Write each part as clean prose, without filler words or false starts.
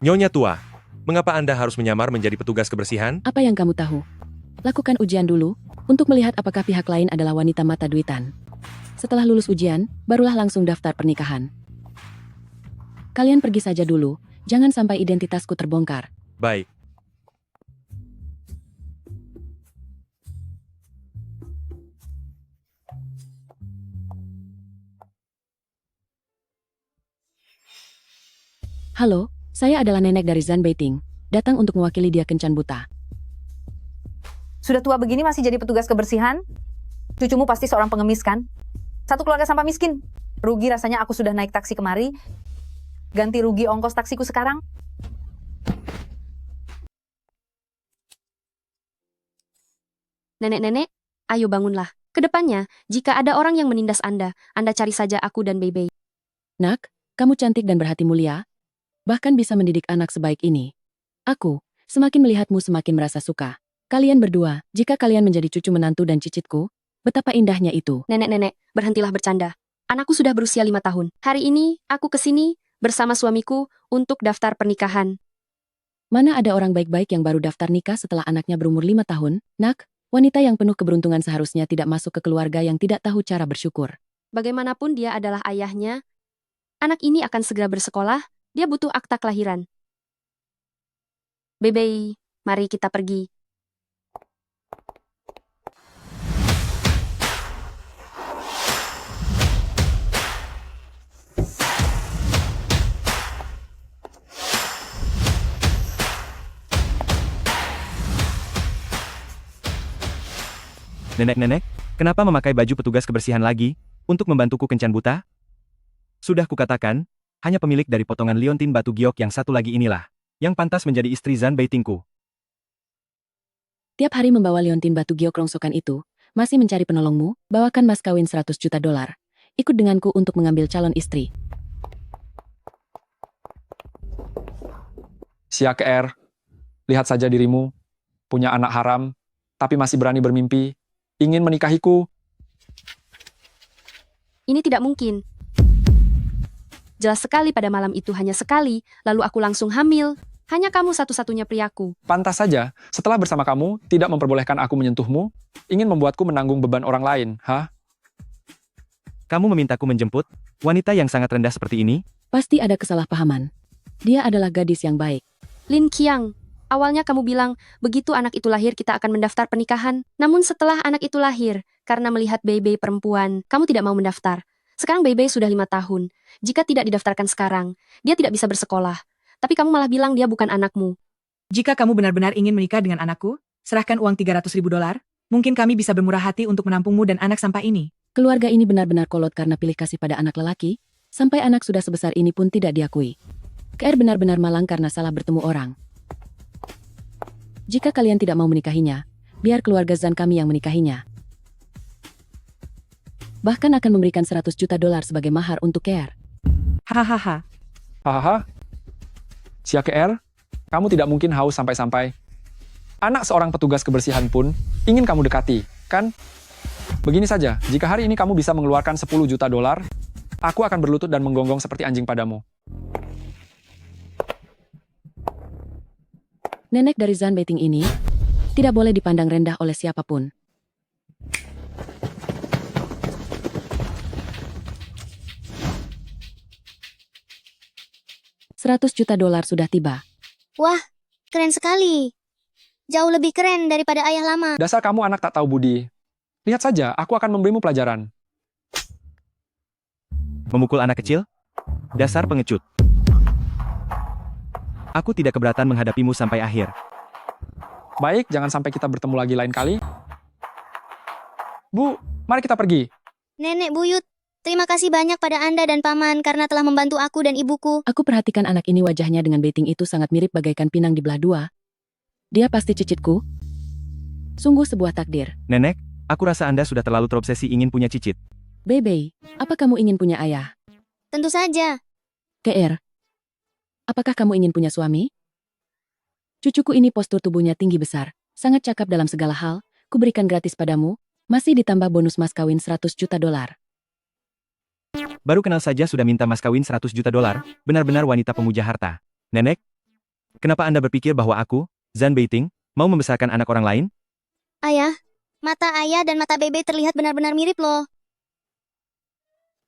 Nyonya tua, mengapa Anda harus menyamar menjadi petugas kebersihan? Apa yang kamu tahu? Lakukan ujian dulu, untuk melihat apakah pihak lain adalah wanita mata duitan. Setelah lulus ujian, barulah langsung daftar pernikahan. Kalian pergi saja dulu, jangan sampai identitasku terbongkar. Baik. Halo, saya adalah nenek dari Zan Beiting, datang untuk mewakili dia kencan buta. Sudah tua begini masih jadi petugas kebersihan? Cucumu pasti seorang pengemis kan? Satu keluarga sampah miskin. Rugi rasanya aku sudah naik taksi kemari. Ganti rugi ongkos taksiku sekarang. Nenek-nenek, ayo bangunlah. Kedepannya, jika ada orang yang menindas Anda cari saja aku dan Bebe. Nak, kamu cantik dan berhati mulia, bahkan bisa mendidik anak sebaik ini. Aku, semakin melihatmu semakin merasa suka. Kalian berdua, jika kalian menjadi cucu menantu dan cicitku, betapa indahnya itu. Nenek-nenek, berhentilah bercanda. Anakku sudah berusia 5 tahun. Hari ini, aku kesini bersama suamiku untuk daftar pernikahan. Mana ada orang baik-baik yang baru daftar nikah setelah anaknya berumur 5 tahun? Nak, wanita yang penuh keberuntungan seharusnya tidak masuk ke keluarga yang tidak tahu cara bersyukur. Bagaimanapun dia adalah ayahnya, anak ini akan segera bersekolah, dia butuh akta kelahiran. Bebe, mari kita pergi. Nenek-nenek, kenapa memakai baju petugas kebersihan lagi, untuk membantuku kencan buta? Sudah kukatakan, hanya pemilik dari potongan liontin batu giok yang satu lagi inilah, yang pantas menjadi istri Zan Beitingku. Tiap hari membawa liontin batu giok rongsokan itu, masih mencari penolongmu, bawakan mas kawin 100 juta dolar. Ikut denganku untuk mengambil calon istri. Siak R, lihat saja dirimu, punya anak haram, tapi masih berani bermimpi, ingin menikahiku. Ini tidak mungkin. Jelas sekali pada malam itu hanya sekali, lalu aku langsung hamil. Hanya kamu satu-satunya priaku. Pantas saja, setelah bersama kamu, tidak memperbolehkan aku menyentuhmu, ingin membuatku menanggung beban orang lain, hah? Kamu memintaku menjemput, wanita yang sangat rendah seperti ini? Pasti ada kesalahpahaman. Dia adalah gadis yang baik. Lin Qiang, awalnya kamu bilang, begitu anak itu lahir kita akan mendaftar pernikahan. Namun setelah anak itu lahir, karena melihat Bebe perempuan, kamu tidak mau mendaftar. Sekarang Bebe sudah 5 tahun. Jika tidak didaftarkan sekarang, dia tidak bisa bersekolah. Tapi kamu malah bilang dia bukan anakmu. Jika kamu benar-benar ingin menikah dengan anakku, serahkan uang 300.000 dolar. Mungkin kami bisa bermurah hati untuk menampungmu dan anak sampah ini. Keluarga ini benar-benar kolot karena pilih kasih pada anak lelaki, sampai anak sudah sebesar ini pun tidak diakui. KR benar-benar malang karena salah bertemu orang. Jika kalian tidak mau menikahinya, biar keluarga Zan kami yang menikahinya. Bahkan akan memberikan 100 juta dolar sebagai mahar untuk KR. Hahaha. Hahaha. Siak R, kamu tidak mungkin haus sampai-sampai. Anak seorang petugas kebersihan pun ingin kamu dekati, kan? Begini saja, jika hari ini kamu bisa mengeluarkan 10 juta dolar, aku akan berlutut dan menggonggong seperti anjing padamu. Nenek dari Zan Beiting ini tidak boleh dipandang rendah oleh siapapun. $100 juta sudah tiba. Wah, keren sekali. Jauh lebih keren daripada ayah lama. Dasar kamu anak tak tahu budi. Lihat saja, aku akan memberimu pelajaran. Memukul anak kecil? Dasar pengecut. Aku tidak keberatan menghadapimu sampai akhir. Baik, jangan sampai kita bertemu lagi lain kali. Bu, mari kita pergi. Nenek buyut, terima kasih banyak pada Anda dan Paman karena telah membantu aku dan ibuku. Aku perhatikan anak ini wajahnya dengan Beiting itu sangat mirip bagaikan pinang di belah dua. Dia pasti cicitku. Sungguh sebuah takdir. Nenek, aku rasa Anda sudah terlalu terobsesi ingin punya cicit. Bebe, apa kamu ingin punya ayah? Tentu saja. KR, apakah kamu ingin punya suami? Cucuku ini postur tubuhnya tinggi besar, sangat cakap dalam segala hal, kuberikan gratis padamu, masih ditambah bonus mas kawin 100 juta dolar. Baru kenal saja sudah minta mas kawin 100 juta dolar, benar-benar wanita pemuja harta. Nenek, Kenapa Anda berpikir bahwa aku, Zhan Beiting, mau membesarkan anak orang lain? Ayah, mata ayah dan mata Bebe terlihat benar-benar mirip loh.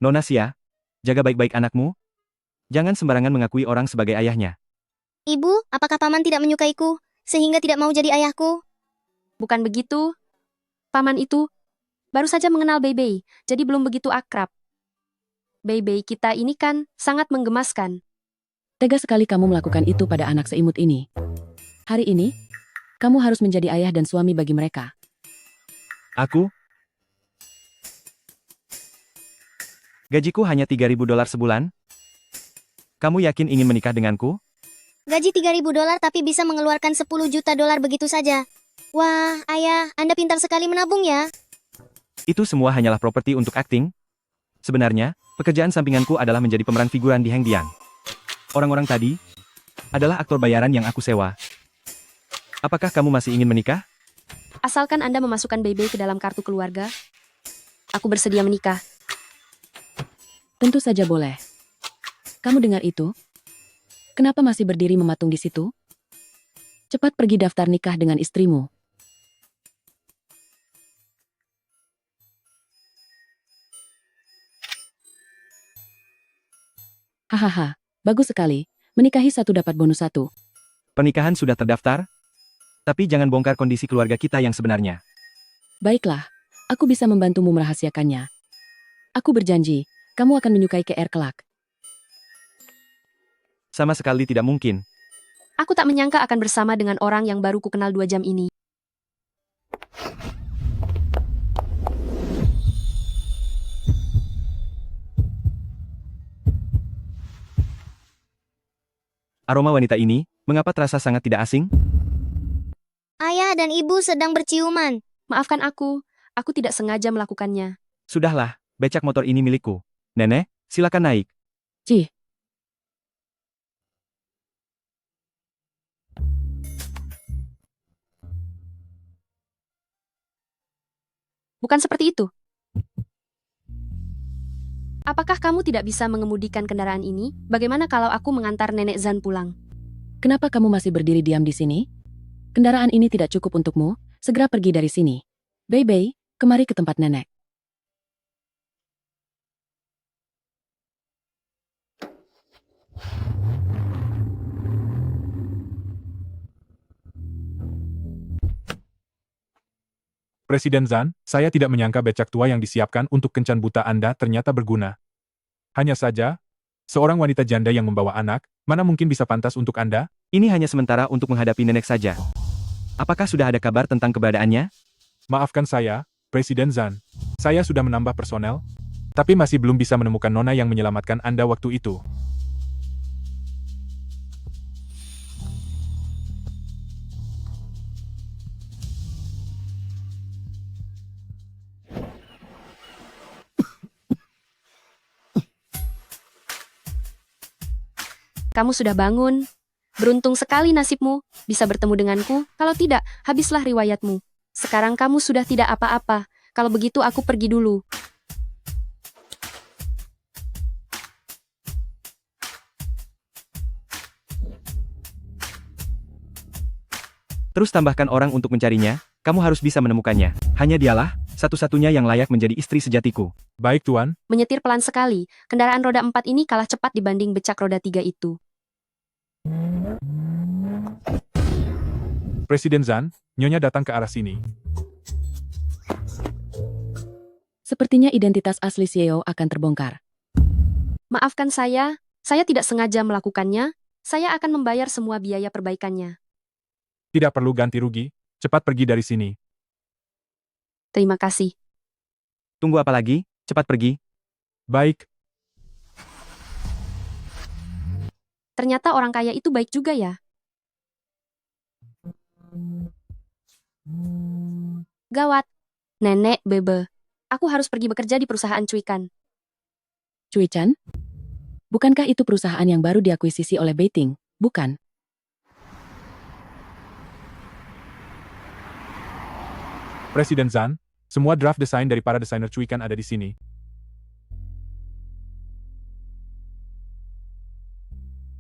Nona Xia, jaga baik-baik anakmu. Jangan sembarangan mengakui orang sebagai ayahnya. Ibu, apakah paman tidak menyukaiku, sehingga tidak mau jadi ayahku? Bukan begitu. Paman itu baru saja mengenal Bebe, jadi belum begitu akrab. Bebe kita ini kan sangat menggemaskan. Tega sekali kamu melakukan itu pada anak seimut ini. Hari ini, kamu harus menjadi ayah dan suami bagi mereka. Aku? Gajiku hanya $3.000 sebulan? Kamu yakin ingin menikah denganku? Gaji $3.000 tapi bisa mengeluarkan $10 juta begitu saja. Wah, ayah, Anda pintar sekali menabung ya. Itu semua hanyalah properti untuk akting. Sebenarnya, pekerjaan sampinganku adalah menjadi pemeran figuran di Hengdian. Orang-orang tadi adalah aktor bayaran yang aku sewa. Apakah kamu masih ingin menikah? Asalkan Anda memasukkan Bebe ke dalam kartu keluarga, aku bersedia menikah. Tentu saja boleh. Kamu dengar itu? Kenapa masih berdiri mematung di situ? Cepat pergi daftar nikah dengan istrimu. Hahaha, bagus sekali. Menikahi satu dapat bonus satu. Pernikahan sudah terdaftar? Tapi jangan bongkar kondisi keluarga kita yang sebenarnya. Baiklah, aku bisa membantumu merahasiakannya. Aku berjanji, kamu akan menyukai KR kelak. Sama sekali tidak mungkin. Aku tak menyangka akan bersama dengan orang yang baru ku kenal 2 jam ini. Aroma wanita ini, mengapa terasa sangat tidak asing? Ayah dan ibu sedang berciuman. Maafkan aku tidak sengaja melakukannya. Sudahlah, becak motor ini milikku. Nenek, silakan naik. Cih, Bukan seperti itu. Apakah kamu tidak bisa mengemudikan kendaraan ini? Bagaimana kalau aku mengantar Nenek Zhan pulang? kenapa kamu masih berdiri diam di sini? Kendaraan ini tidak cukup untukmu, segera pergi dari sini. Bebe, kemari ke tempat nenek. Presiden Zhan, saya tidak menyangka becak tua yang disiapkan untuk kencan buta Anda ternyata berguna. Hanya saja, seorang wanita janda yang membawa anak, mana mungkin bisa pantas untuk Anda? Ini hanya sementara untuk menghadapi nenek saja. Apakah sudah ada kabar tentang keberadaannya? Maafkan saya, Presiden Zhan. Saya sudah menambah personel, tapi masih belum bisa menemukan nona yang menyelamatkan Anda waktu itu. Kamu sudah bangun. Beruntung sekali nasibmu, bisa bertemu denganku. Kalau tidak, habislah riwayatmu. Sekarang kamu sudah tidak apa-apa. Kalau begitu aku pergi dulu. Terus tambahkan orang untuk mencarinya, kamu harus bisa menemukannya. Hanya dialah, satu-satunya yang layak menjadi istri sejatiku. Baik Tuan, Menyetir pelan sekali. Kendaraan roda 4 ini kalah cepat dibanding becak roda 3 itu. Presiden Zhan, Nyonya datang ke arah sini. Sepertinya identitas asli CEO akan terbongkar. Maafkan saya tidak sengaja melakukannya. Saya akan membayar semua biaya perbaikannya. Tidak perlu ganti rugi, cepat pergi dari sini. Terima kasih. Tunggu apa lagi? Cepat pergi. Baik, Ternyata orang kaya itu baik juga ya. Gawat. Nenek Bebe. Aku harus pergi bekerja di perusahaan cuikan. Cui-chan? Bukankah itu perusahaan yang baru diakuisisi oleh Beiting, bukan? Presiden Zhan, semua draft desain dari para desainer cuikan ada di sini.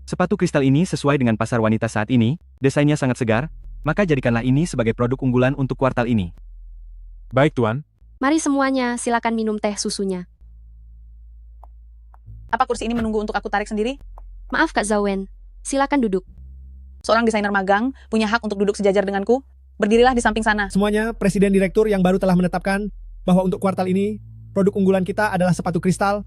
Sepatu kristal ini sesuai dengan pasar wanita saat ini, desainnya sangat segar, maka jadikanlah ini sebagai produk unggulan untuk kuartal ini. Baik, Tuan. Mari semuanya, silakan minum teh susunya. Apa kursi ini menunggu untuk aku tarik sendiri? Maaf Kak Zawen, silakan duduk. Seorang desainer magang punya hak untuk duduk sejajar denganku. Berdirilah di samping sana. Semuanya, Presiden Direktur yang baru telah menetapkan bahwa untuk kuartal ini, produk unggulan kita adalah sepatu kristal.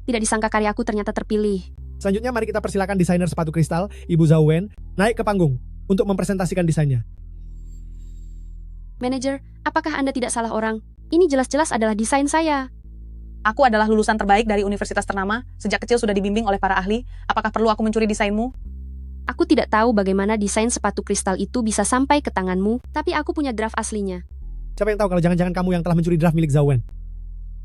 Tidak disangka karyaku ternyata terpilih. Selanjutnya, mari kita persilakan desainer sepatu kristal, Ibu Zhao Wen, naik ke panggung untuk mempresentasikan desainnya. Manajer, apakah Anda tidak salah orang? Ini jelas-jelas adalah desain saya. Aku adalah lulusan terbaik dari universitas ternama. Sejak kecil sudah dibimbing oleh para ahli. Apakah perlu aku mencuri desainmu? Aku tidak tahu bagaimana desain sepatu kristal itu bisa sampai ke tanganmu, tapi aku punya draft aslinya. Siapa yang tahu kalau jangan-jangan kamu yang telah mencuri draft milik Zhao Wen?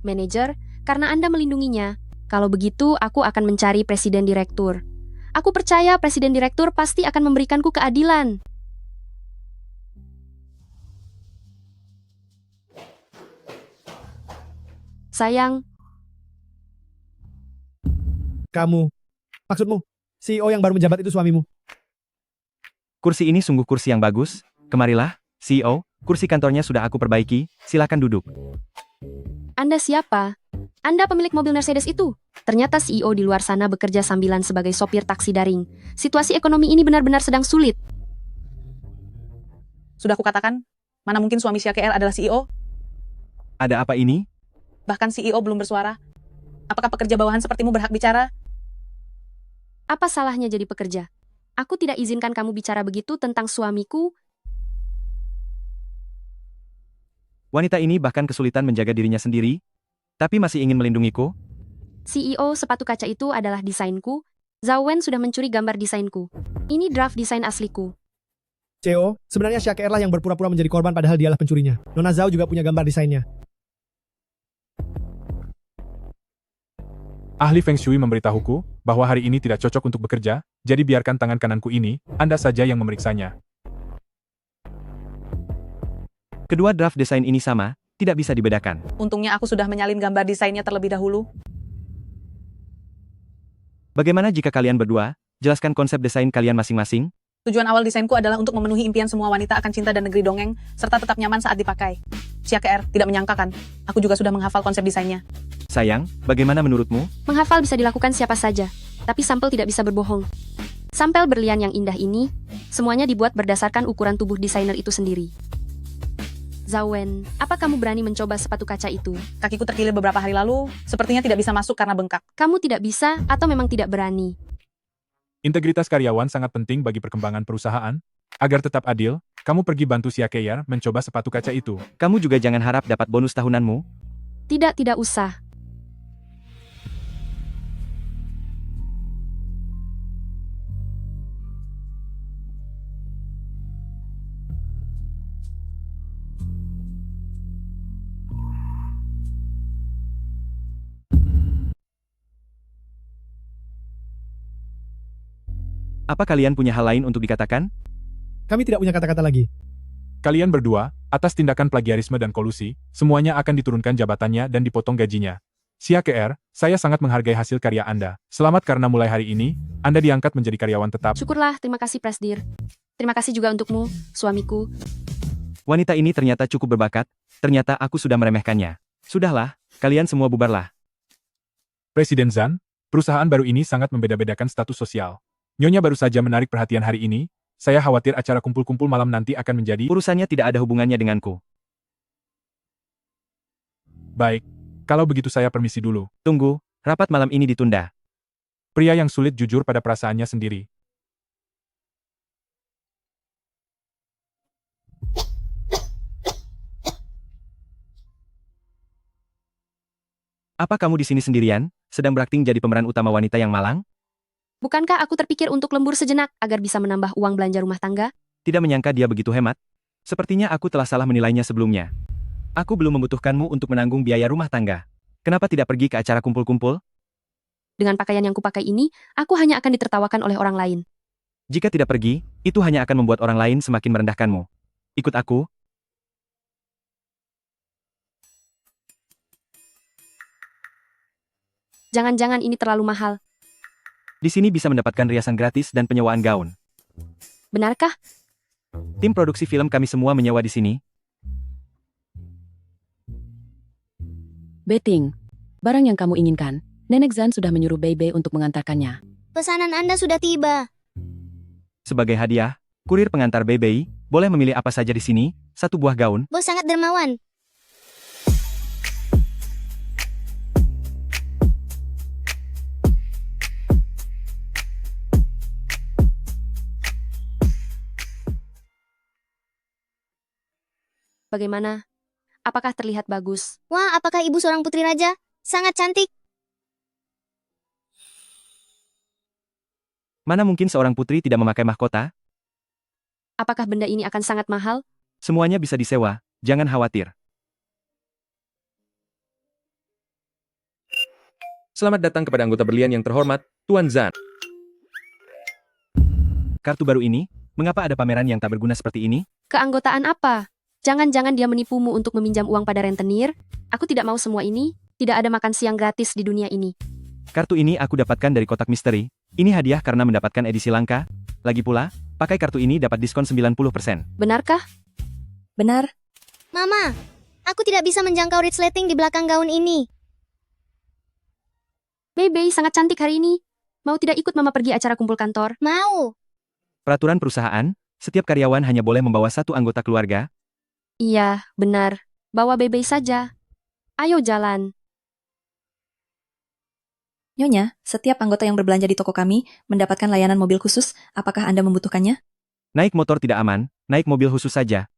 Manajer, karena Anda melindunginya. Kalau begitu, aku akan mencari presiden direktur. Aku percaya presiden direktur pasti akan memberikanku keadilan. Sayang, Kamu. Maksudmu, CEO yang baru menjabat itu suamimu. Kursi ini sungguh kursi yang bagus. Kemarilah, CEO, kursi kantornya sudah aku perbaiki, silakan duduk. Anda siapa? Anda pemilik mobil Mercedes itu? Ternyata CEO di luar sana bekerja sambilan sebagai sopir taksi daring. Situasi ekonomi ini benar-benar sedang sulit. Sudah kukatakan, mana mungkin suami Syakir adalah CEO? Ada apa ini? Bahkan CEO belum bersuara. Apakah pekerja bawahan sepertimu berhak bicara? Apa salahnya jadi pekerja? Aku tidak izinkan kamu bicara begitu tentang suamiku. Wanita ini bahkan kesulitan menjaga dirinya sendiri, tapi masih ingin melindungiku. CEO sepatu kaca itu adalah desainku. Zhao Wen sudah mencuri gambar desainku. Ini draft desain asliku. CEO, sebenarnya Syakir lah yang berpura-pura menjadi korban padahal dialah pencurinya. Nona Zhao juga punya gambar desainnya. Ahli Feng Shui memberitahuku bahwa hari ini tidak cocok untuk bekerja, jadi biarkan tangan kananku ini, Anda saja yang memeriksanya. Kedua draft desain ini sama, tidak bisa dibedakan. Untungnya aku sudah menyalin gambar desainnya terlebih dahulu. Bagaimana jika kalian berdua, jelaskan konsep desain kalian masing-masing? Tujuan awal desainku adalah untuk memenuhi impian semua wanita akan cinta dan negeri dongeng, serta tetap nyaman saat dipakai. Syakir tidak menyangkakan, aku juga sudah menghafal konsep desainnya. Sayang, bagaimana menurutmu? Menghafal bisa dilakukan siapa saja, tapi sampel tidak bisa berbohong. Sampel berlian yang indah ini, semuanya dibuat berdasarkan ukuran tubuh desainer itu sendiri. Zhao Wen, apa kamu berani mencoba sepatu kaca itu? Kakiku terkilir beberapa hari lalu, sepertinya tidak bisa masuk karena bengkak. Kamu tidak bisa atau memang tidak berani? Integritas karyawan sangat penting bagi perkembangan perusahaan. Agar tetap adil, kamu pergi bantu Syakir mencoba sepatu kaca itu. Kamu juga jangan harap dapat bonus tahunanmu. Tidak usah. Apa kalian punya hal lain untuk dikatakan? Kami tidak punya kata-kata lagi. Kalian berdua, atas tindakan plagiarisme dan kolusi, semuanya akan diturunkan jabatannya dan dipotong gajinya. Syakir, saya sangat menghargai hasil karya Anda. Selamat karena mulai hari ini, Anda diangkat menjadi karyawan tetap. Syukurlah, terima kasih Presdir. Terima kasih juga untukmu, suamiku. Wanita ini ternyata cukup berbakat, ternyata aku sudah meremehkannya. Sudahlah, kalian semua bubarlah. Presiden Zhan, perusahaan baru ini sangat membeda-bedakan status sosial. Nyonya baru saja menarik perhatian hari ini, saya khawatir acara kumpul-kumpul malam nanti akan menjadi... Urusannya tidak ada hubungannya denganku. Baik, kalau begitu saya permisi dulu. Tunggu, rapat malam ini ditunda. Pria yang sulit jujur pada perasaannya sendiri. Apa kamu di sini sendirian, sedang berakting jadi pemeran utama wanita yang malang? Bukankah aku terpikir untuk lembur sejenak agar bisa menambah uang belanja rumah tangga? Tidak menyangka dia begitu hemat. Sepertinya aku telah salah menilainya sebelumnya. Aku belum membutuhkanmu untuk menanggung biaya rumah tangga. Kenapa tidak pergi ke acara kumpul-kumpul? Dengan pakaian yang kupakai ini, aku hanya akan ditertawakan oleh orang lain. Jika tidak pergi, itu hanya akan membuat orang lain semakin merendahkanmu. Ikut aku. Jangan-jangan ini terlalu mahal. Di sini bisa mendapatkan riasan gratis dan penyewaan gaun. Benarkah? Tim produksi film kami semua menyewa di sini. Betting. Barang yang kamu inginkan. Nenek Zan sudah menyuruh Bebe untuk mengantarkannya. Pesanan Anda sudah tiba. Sebagai hadiah, kurir pengantar Bebe boleh memilih apa saja di sini, 1 buah gaun. Bos sangat dermawan. Bagaimana? Apakah terlihat bagus? Wah, apakah ibu seorang putri raja? Sangat cantik. Mana mungkin seorang putri tidak memakai mahkota? Apakah benda ini akan sangat mahal? Semuanya bisa disewa, jangan khawatir. Selamat datang kepada anggota berlian yang terhormat, Tuan Zan. Kartu baru ini, mengapa ada pameran yang tak berguna seperti ini? Keanggotaan apa? Jangan-jangan dia menipumu untuk meminjam uang pada rentenir? Aku tidak mau semua ini. Tidak ada makan siang gratis di dunia ini. Kartu ini aku dapatkan dari kotak misteri. Ini hadiah karena mendapatkan edisi langka. Lagi pula, pakai kartu ini dapat diskon 90%. Benarkah? Benar. Mama, aku tidak bisa menjangkau resleting di belakang gaun ini. Bebe sangat cantik hari ini. Mau tidak ikut mama pergi acara kumpul kantor? Mau. Peraturan perusahaan, setiap karyawan hanya boleh membawa 1 anggota keluarga. Iya, benar. Bawa Bebe saja. Ayo jalan. Nyonya, setiap anggota yang berbelanja di toko kami mendapatkan layanan mobil khusus. Apakah Anda membutuhkannya? Naik motor tidak aman, naik mobil khusus saja.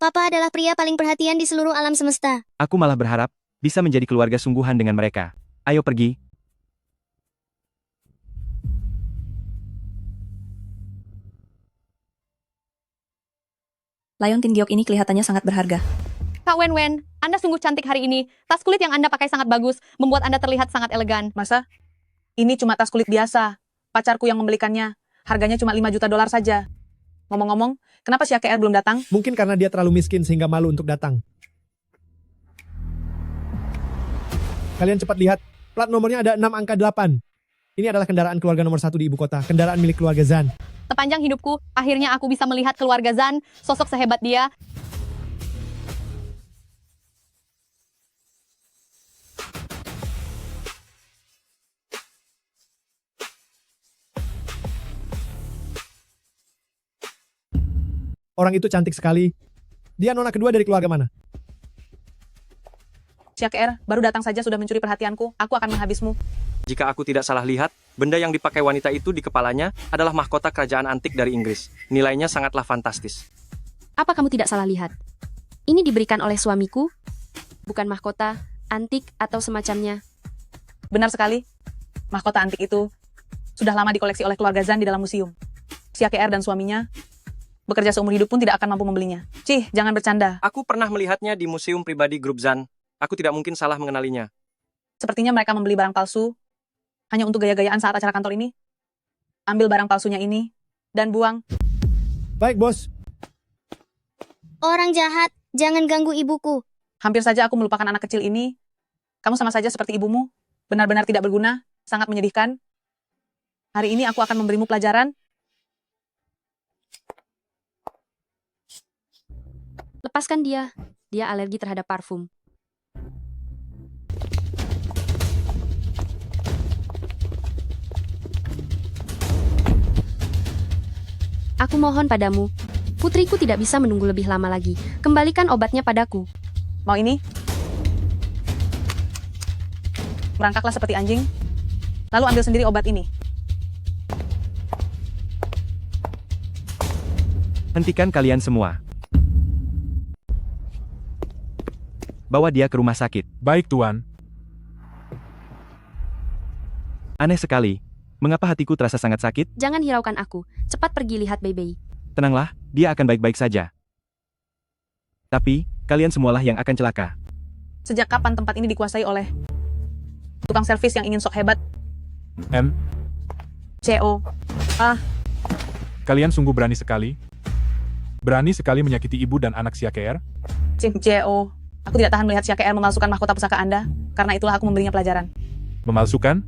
Papa adalah pria paling perhatian di seluruh alam semesta. Aku malah berharap bisa menjadi keluarga sungguhan dengan mereka. Ayo pergi. Layon Tingyok ini kelihatannya sangat berharga. Kak Wen, Anda sungguh cantik hari ini. Tas kulit yang Anda pakai sangat bagus, membuat Anda terlihat sangat elegan. Masa? Ini cuma tas kulit biasa. Pacarku yang membelikannya. Harganya cuma 5 juta dolar saja. Ngomong-ngomong, kenapa si AKR belum datang? Mungkin karena dia terlalu miskin sehingga malu untuk datang. Kalian cepat lihat, plat nomornya ada 6 angka 8. Ini adalah kendaraan keluarga nomor 1 di ibu kota, kendaraan milik keluarga Zan. Sepanjang hidupku, akhirnya aku bisa melihat keluarga Zan, sosok sehebat dia. Orang itu cantik sekali. Dia nona kedua dari keluarga mana? Si AKR baru datang saja sudah mencuri perhatianku. Aku akan menghabismu. Jika aku tidak salah lihat, benda yang dipakai wanita itu di kepalanya adalah mahkota kerajaan antik dari Inggris. Nilainya sangatlah fantastis. Apa kamu tidak salah lihat? Ini diberikan oleh suamiku, bukan mahkota, antik, atau semacamnya. Benar sekali. Mahkota antik itu sudah lama dikoleksi oleh keluarga Zan di dalam museum. Si AKR dan suaminya bekerja seumur hidup pun tidak akan mampu membelinya. Cih, jangan bercanda. Aku pernah melihatnya di museum pribadi grup Zan. Aku tidak mungkin salah mengenalinya. Sepertinya mereka membeli barang palsu hanya untuk gaya-gayaan saat acara kantor ini. Ambil barang palsunya ini dan buang. Baik, bos. Orang jahat, jangan ganggu ibuku. Hampir saja aku melupakan anak kecil ini. Kamu sama saja seperti ibumu. Benar-benar tidak berguna, sangat menyedihkan. Hari ini aku akan memberimu pelajaran. Lepaskan dia. Dia alergi terhadap parfum. Aku mohon padamu, putriku tidak bisa menunggu lebih lama lagi. Kembalikan obatnya padaku. Mau ini? Merangkaklah seperti anjing. Lalu ambil sendiri obat ini. Hentikan kalian semua. Bawa dia ke rumah sakit. Baik, Tuan. Aneh sekali. Mengapa hatiku terasa sangat sakit? Jangan hiraukan aku. Cepat pergi lihat Bebe. Tenanglah, dia akan baik-baik saja. Tapi, kalian semualah yang akan celaka. Sejak kapan tempat ini dikuasai oleh tukang servis yang ingin sok hebat? CO. Kalian sungguh berani sekali. Berani sekali menyakiti ibu dan anak si AKR. CO. Aku tidak tahan melihat si AKR memalsukan mahkota pusaka Anda. Karena itulah aku memberinya pelajaran. Memalsukan?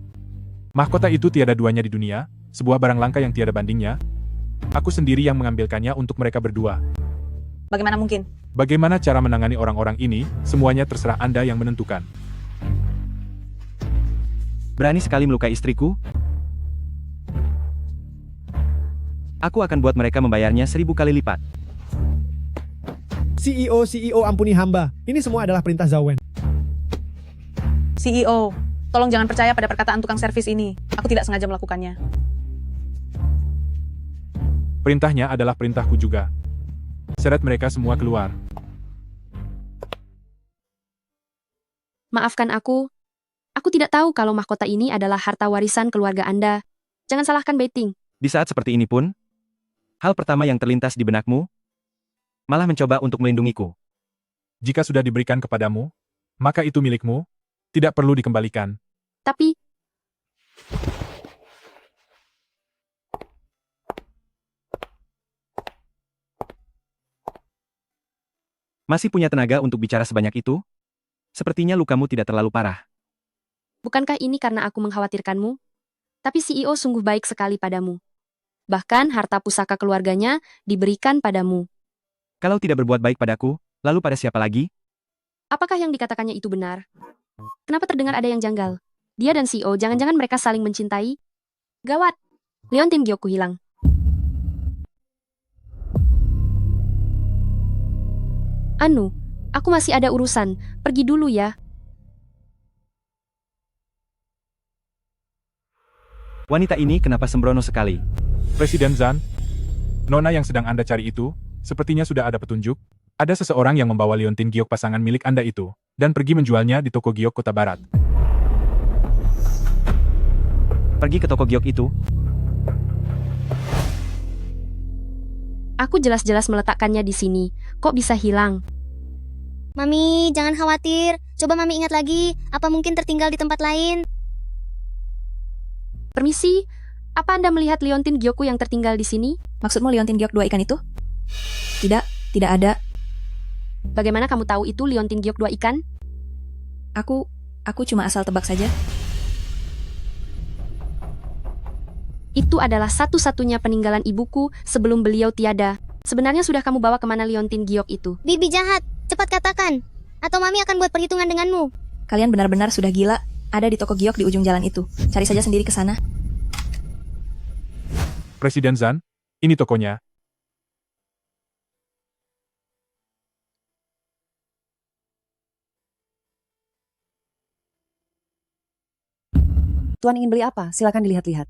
Mahkota itu tiada duanya di dunia, sebuah barang langka yang tiada bandingnya. Aku sendiri yang mengambilkannya untuk mereka berdua. Bagaimana mungkin? Bagaimana cara menangani orang-orang ini, semuanya terserah Anda yang menentukan. Berani sekali melukai istriku? Aku akan buat mereka membayarnya 1000 kali lipat. CEO, ampuni hamba. Ini semua adalah perintah Zawen. CEO, tolong jangan percaya pada perkataan tukang servis ini. Aku tidak sengaja melakukannya. Perintahnya adalah perintahku juga. Seret mereka semua keluar. Maafkan aku. Aku tidak tahu kalau mahkota ini adalah harta warisan keluarga Anda. Jangan salahkan Betting. Di saat seperti ini pun, hal pertama yang terlintas di benakmu, malah mencoba untuk melindungiku. Jika sudah diberikan kepadamu, maka itu milikmu, tidak perlu dikembalikan. Tapi, masih punya tenaga untuk bicara sebanyak itu? Sepertinya lukamu tidak terlalu parah. bukankah ini karena aku mengkhawatirkanmu? Tapi CEO sungguh baik sekali padamu. Bahkan harta pusaka keluarganya diberikan padamu. Kalau tidak berbuat baik padaku, lalu pada siapa lagi? Apakah yang dikatakannya itu benar? Kenapa terdengar ada yang janggal? Dia dan CEO, jangan-jangan mereka saling mencintai? Gawat! Leontin Gyoku hilang. Anu, aku masih ada urusan. Pergi dulu ya. Wanita ini kenapa sembrono sekali? Presiden Zan, Nona yang sedang Anda cari itu, sepertinya sudah ada petunjuk. Ada seseorang yang membawa liontin giok pasangan milik Anda itu, dan pergi menjualnya di toko giok Kota Barat. Pergi ke toko giok itu? Aku jelas-jelas meletakkannya di sini. Kok bisa hilang? Mami, jangan khawatir. Coba Mami ingat lagi, apa mungkin tertinggal di tempat lain? Permisi, apa Anda melihat liontin Gyoku yang tertinggal di sini? Maksudmu liontin giok 2 ikan itu? Tidak, tidak ada. Bagaimana kamu tahu itu liontin giok 2 ikan? Aku cuma asal tebak saja. Itu adalah satu-satunya peninggalan ibuku sebelum beliau tiada. Sebenarnya sudah kamu bawa kemana liontin giok itu? Bibi jahat, cepat katakan. Atau Mami akan buat perhitungan denganmu. Kalian benar-benar sudah gila. Ada di toko giok di ujung jalan itu. Cari saja sendiri ke sana. Presiden Zan, ini tokonya. Tuan ingin beli apa? Silakan dilihat-lihat.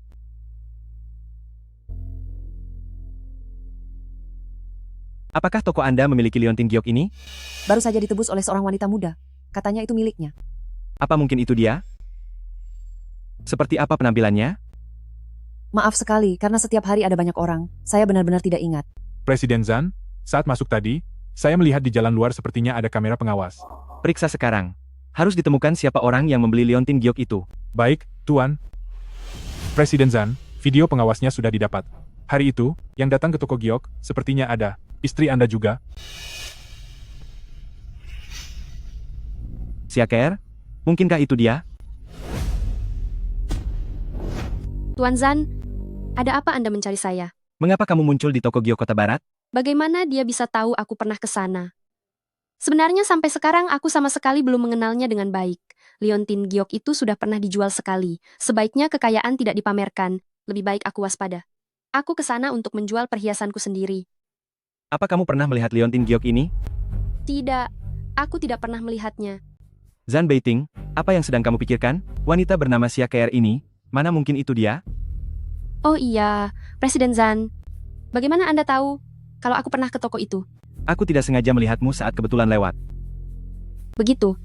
Apakah toko Anda memiliki liontin giok ini? Baru saja ditebus oleh seorang wanita muda. Katanya itu miliknya. Apa mungkin itu dia? Seperti apa penampilannya? Maaf sekali, karena setiap hari ada banyak orang. Saya benar-benar tidak ingat. Presiden Zan, saat masuk tadi, saya melihat di jalan luar sepertinya ada kamera pengawas. Periksa sekarang. Harus ditemukan siapa orang yang membeli liontin giok itu. Baik, Tuan. Presiden Zan, video pengawasnya sudah didapat. Hari itu, yang datang ke toko giok, sepertinya ada. Istri Anda juga. Siaker? Mungkinkah itu dia? Tuan Zan, ada apa Anda mencari saya? Mengapa kamu muncul di toko giok Kota Barat? Bagaimana dia bisa tahu aku pernah ke sana? Sebenarnya sampai sekarang aku sama sekali belum mengenalnya dengan baik. Liontin giok itu sudah pernah dijual sekali. Sebaiknya kekayaan tidak dipamerkan. Lebih baik aku waspada. Aku ke sana untuk menjual perhiasanku sendiri. Apa kamu pernah melihat liontin giok ini? Tidak, aku tidak pernah melihatnya. Zan Beiting, apa yang sedang kamu pikirkan? Wanita bernama Siaker ini, mana mungkin itu dia? Oh iya, Presiden Zan. Bagaimana Anda tahu kalau aku pernah ke toko itu? Aku tidak sengaja melihatmu saat kebetulan lewat. Begitu.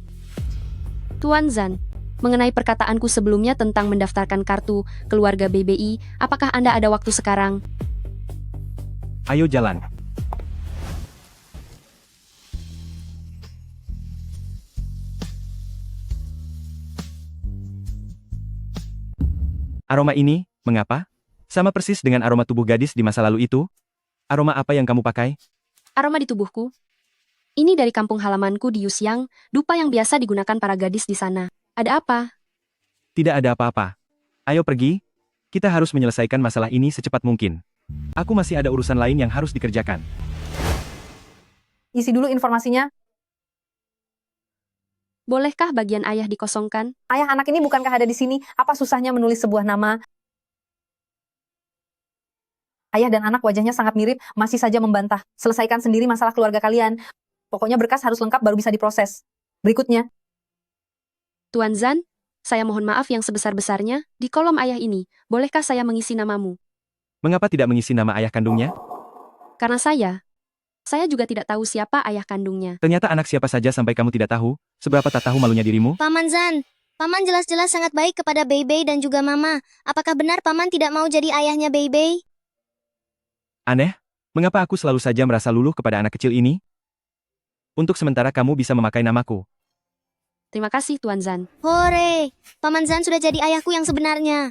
Tuan Zan, mengenai perkataanku sebelumnya tentang mendaftarkan kartu keluarga BBI, apakah Anda ada waktu sekarang? Ayo jalan. Aroma ini, mengapa? Sama persis dengan aroma tubuh gadis di masa lalu itu? Aroma apa yang kamu pakai? Aroma di tubuhku. Ini dari kampung halamanku di Yusiang, dupa yang biasa digunakan para gadis di sana. Ada apa? Tidak ada apa-apa. Ayo pergi. Kita harus menyelesaikan masalah ini secepat mungkin. Aku masih ada urusan lain yang harus dikerjakan. Isi dulu informasinya. Bolehkah bagian ayah dikosongkan? Ayah anak ini bukankah ada di sini? Apa susahnya menulis sebuah nama? Ayah dan anak wajahnya sangat mirip, masih saja membantah. Selesaikan sendiri masalah keluarga kalian. Pokoknya berkas harus lengkap baru bisa diproses. Berikutnya. Tuan Zan, saya mohon maaf yang sebesar-besarnya. Di kolom ayah ini, bolehkah saya mengisi namamu? Mengapa tidak mengisi nama ayah kandungnya? Karena saya juga tidak tahu siapa ayah kandungnya. Ternyata anak siapa saja sampai kamu tidak tahu? Seberapa tak tahu malunya dirimu? Paman Zan, Paman jelas-jelas sangat baik kepada Beibei dan juga Mama. Apakah benar Paman tidak mau jadi ayahnya Beibei? Aneh, mengapa aku selalu saja merasa luluh kepada anak kecil ini? Untuk sementara kamu bisa memakai namaku. Terima kasih, Tuan Zan. Hore, Paman Zan sudah jadi ayahku yang sebenarnya.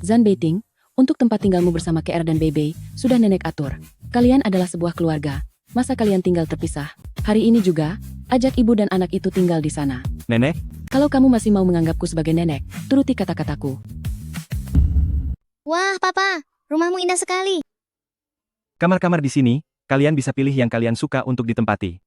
Zan Beiting, untuk tempat tinggalmu bersama KR dan Beibei, sudah nenek atur. Kalian adalah sebuah keluarga. Masa kalian tinggal terpisah? Hari ini juga, ajak ibu dan anak itu tinggal di sana. Nenek? Kalau kamu masih mau menganggapku sebagai nenek, turuti kata-kataku. Wah, Papa, rumahmu indah sekali. Kamar-kamar di sini, kalian bisa pilih yang kalian suka untuk ditempati.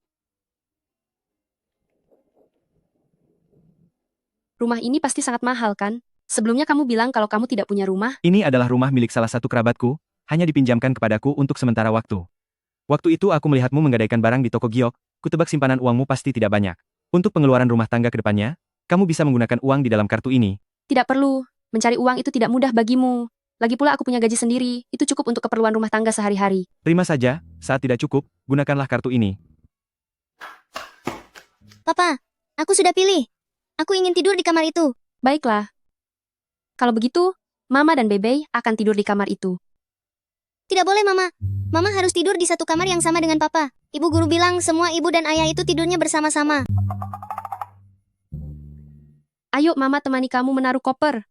Rumah ini pasti sangat mahal, kan? Sebelumnya kamu bilang kalau kamu tidak punya rumah. Ini adalah rumah milik salah satu kerabatku, hanya dipinjamkan kepadaku untuk sementara waktu. Waktu itu aku melihatmu menggadaikan barang di toko giok, kutebak simpanan uangmu pasti tidak banyak. Untuk pengeluaran rumah tangga ke depannya, kamu bisa menggunakan uang di dalam kartu ini. Tidak perlu, mencari uang itu tidak mudah bagimu. Lagi pula aku punya gaji sendiri, itu cukup untuk keperluan rumah tangga sehari-hari. Terima saja, saat tidak cukup, gunakanlah kartu ini. Papa, aku sudah pilih. Aku ingin tidur di kamar itu. Baiklah. Kalau begitu, Mama dan Beibei akan tidur di kamar itu. Tidak boleh, Mama. Mama harus tidur di satu kamar yang sama dengan Papa. Ibu guru bilang semua ibu dan ayah itu tidurnya bersama-sama. Ayo Mama temani kamu menaruh koper.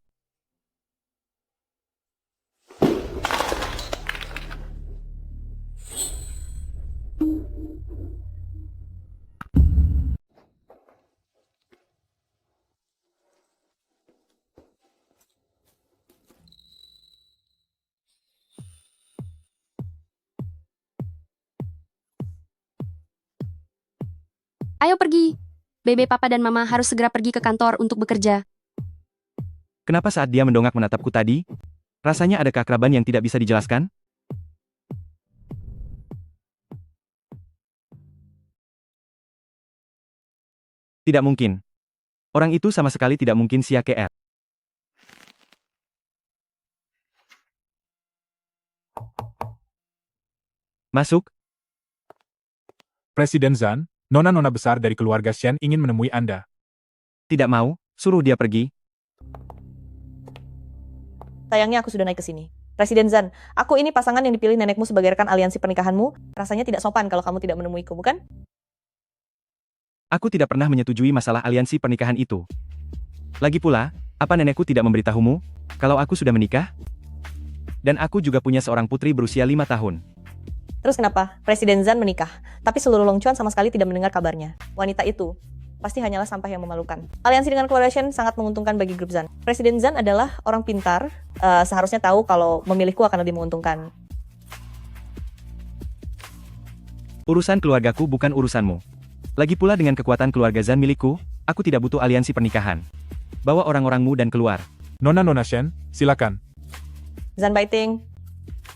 Ayo pergi. Bebe, Papa dan Mama harus segera pergi ke kantor untuk bekerja. Kenapa saat dia mendongak menatapku tadi? Rasanya ada keakraban yang tidak bisa dijelaskan? Tidak mungkin. Orang itu sama sekali tidak mungkin Xia KR. Masuk. Presiden Zan, nona-nona besar dari keluarga Shen ingin menemui Anda. Tidak mau, suruh dia pergi. Sayangnya aku sudah naik ke sini. Presiden Zan, aku ini pasangan yang dipilih nenekmu sebagai rekan aliansi pernikahanmu. Rasanya tidak sopan kalau kamu tidak menemuiku, bukan? Aku tidak pernah menyetujui masalah aliansi pernikahan itu. Lagi pula, apa nenekku tidak memberitahumu kalau aku sudah menikah? Dan aku juga punya seorang putri berusia 5 tahun. Terus kenapa Presiden Zan menikah, tapi seluruh Longchuan sama sekali tidak mendengar kabarnya? Wanita itu pasti hanyalah sampah yang memalukan. Aliansi dengan keluarga Shen sangat menguntungkan bagi grup Zan. Presiden Zan adalah orang pintar, seharusnya tahu kalau memilihku akan lebih menguntungkan. Urusan keluargaku bukan urusanmu. Lagi pula dengan kekuatan keluarga Zan milikku, aku tidak butuh aliansi pernikahan. Bawa orang-orangmu dan keluar. Nona-nona Shen, silakan. Zan Baiting,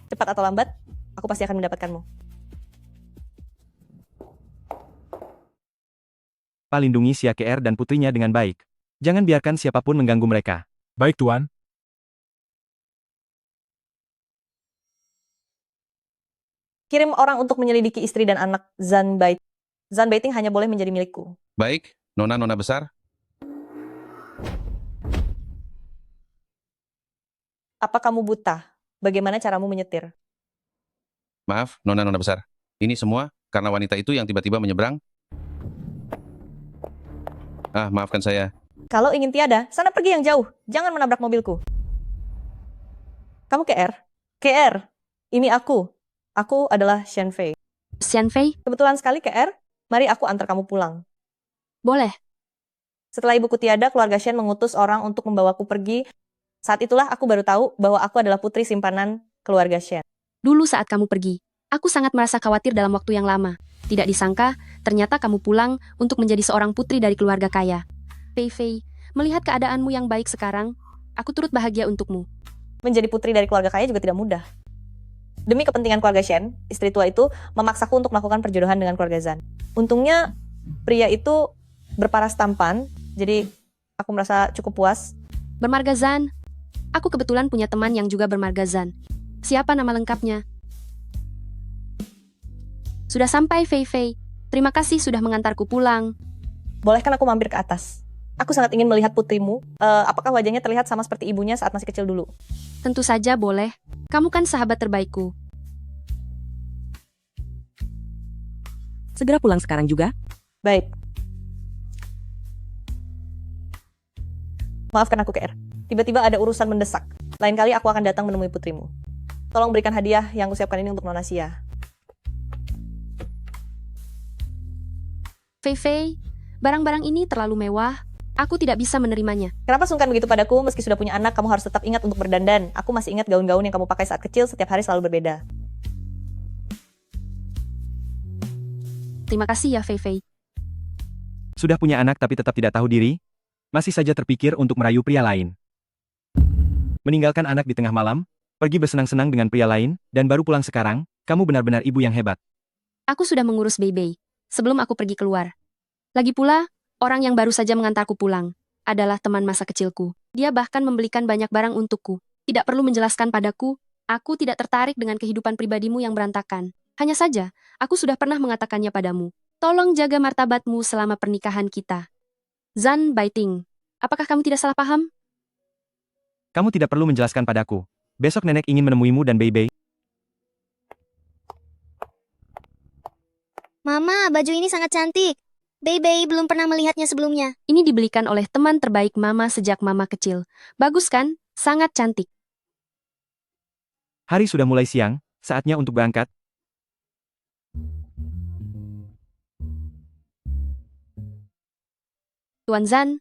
cepat atau lambat, aku pasti akan mendapatkanmu. Lindungi Xia KR dan putrinya dengan baik. Jangan biarkan siapapun mengganggu mereka. Baik, Tuan. Kirim orang untuk menyelidiki istri dan anak Zan Baiting. Zan Baiting hanya boleh menjadi milikku. Baik, nona-nona besar. Apa kamu buta? Bagaimana caramu menyetir? Maaf, nona-nona besar. Ini semua karena wanita itu yang tiba-tiba menyeberang. Maafkan saya. Kalau ingin tiada, sana pergi yang jauh. Jangan menabrak mobilku. Kamu KR? KR, ini aku. Aku adalah Shen Fei. Shen Fei? Kebetulan sekali KR, mari aku antar kamu pulang. Boleh. Setelah ibuku tiada, keluarga Shen mengutus orang untuk membawaku pergi. Saat itulah aku baru tahu bahwa aku adalah putri simpanan keluarga Shen. Dulu saat kamu pergi, aku sangat merasa khawatir dalam waktu yang lama. Tidak disangka, ternyata kamu pulang untuk menjadi seorang putri dari keluarga kaya. Fei Fei, melihat keadaanmu yang baik sekarang, aku turut bahagia untukmu. Menjadi putri dari keluarga kaya juga tidak mudah. Demi kepentingan keluarga Shen, istri tua itu memaksaku untuk melakukan perjodohan dengan keluarga Zan. Untungnya, pria itu berparas tampan, jadi aku merasa cukup puas. Bermarga Zan. Aku kebetulan punya teman yang juga bermarga Zan. Siapa nama lengkapnya? Sudah sampai, Fei Fei. Terima kasih sudah mengantarku pulang. Bolehkan aku mampir ke atas? Aku sangat ingin melihat putrimu. Apakah wajahnya terlihat sama seperti ibunya saat masih kecil dulu? Tentu saja boleh. Kamu kan sahabat terbaikku. Segera pulang sekarang juga? Baik. Maafkan aku, KR. Tiba-tiba ada urusan mendesak. Lain kali aku akan datang menemui putrimu. Tolong berikan hadiah yang kusiapkan ini untuk Nona Sia. Fei Fei, barang-barang ini terlalu mewah. Aku tidak bisa menerimanya. Kenapa sungkan begitu padaku? Meski sudah punya anak, kamu harus tetap ingat untuk berdandan. Aku masih ingat gaun-gaun yang kamu pakai saat kecil, setiap hari selalu berbeda. Terima kasih ya, Fei Fei. Sudah punya anak tapi tetap tidak tahu diri? Masih saja terpikir untuk merayu pria lain. Meninggalkan anak di tengah malam, pergi bersenang-senang dengan pria lain, dan baru pulang sekarang, kamu benar-benar ibu yang hebat. Aku sudah mengurus Bei sebelum aku pergi keluar. Lagi pula, orang yang baru saja mengantarku pulang adalah teman masa kecilku. Dia bahkan membelikan banyak barang untukku. Tidak perlu menjelaskan padaku, aku tidak tertarik dengan kehidupan pribadimu yang berantakan. Hanya saja, aku sudah pernah mengatakannya padamu. Tolong jaga martabatmu selama pernikahan kita. Zan Baiting, apakah kamu tidak salah paham? Kamu tidak perlu menjelaskan padaku. Besok nenek ingin menemuimu dan Bei. Mama, baju ini sangat cantik. Bei belum pernah melihatnya sebelumnya. Ini dibelikan oleh teman terbaik Mama sejak Mama kecil. Bagus kan? Sangat cantik. Hari sudah mulai siang, saatnya untuk berangkat. Tuan Zan,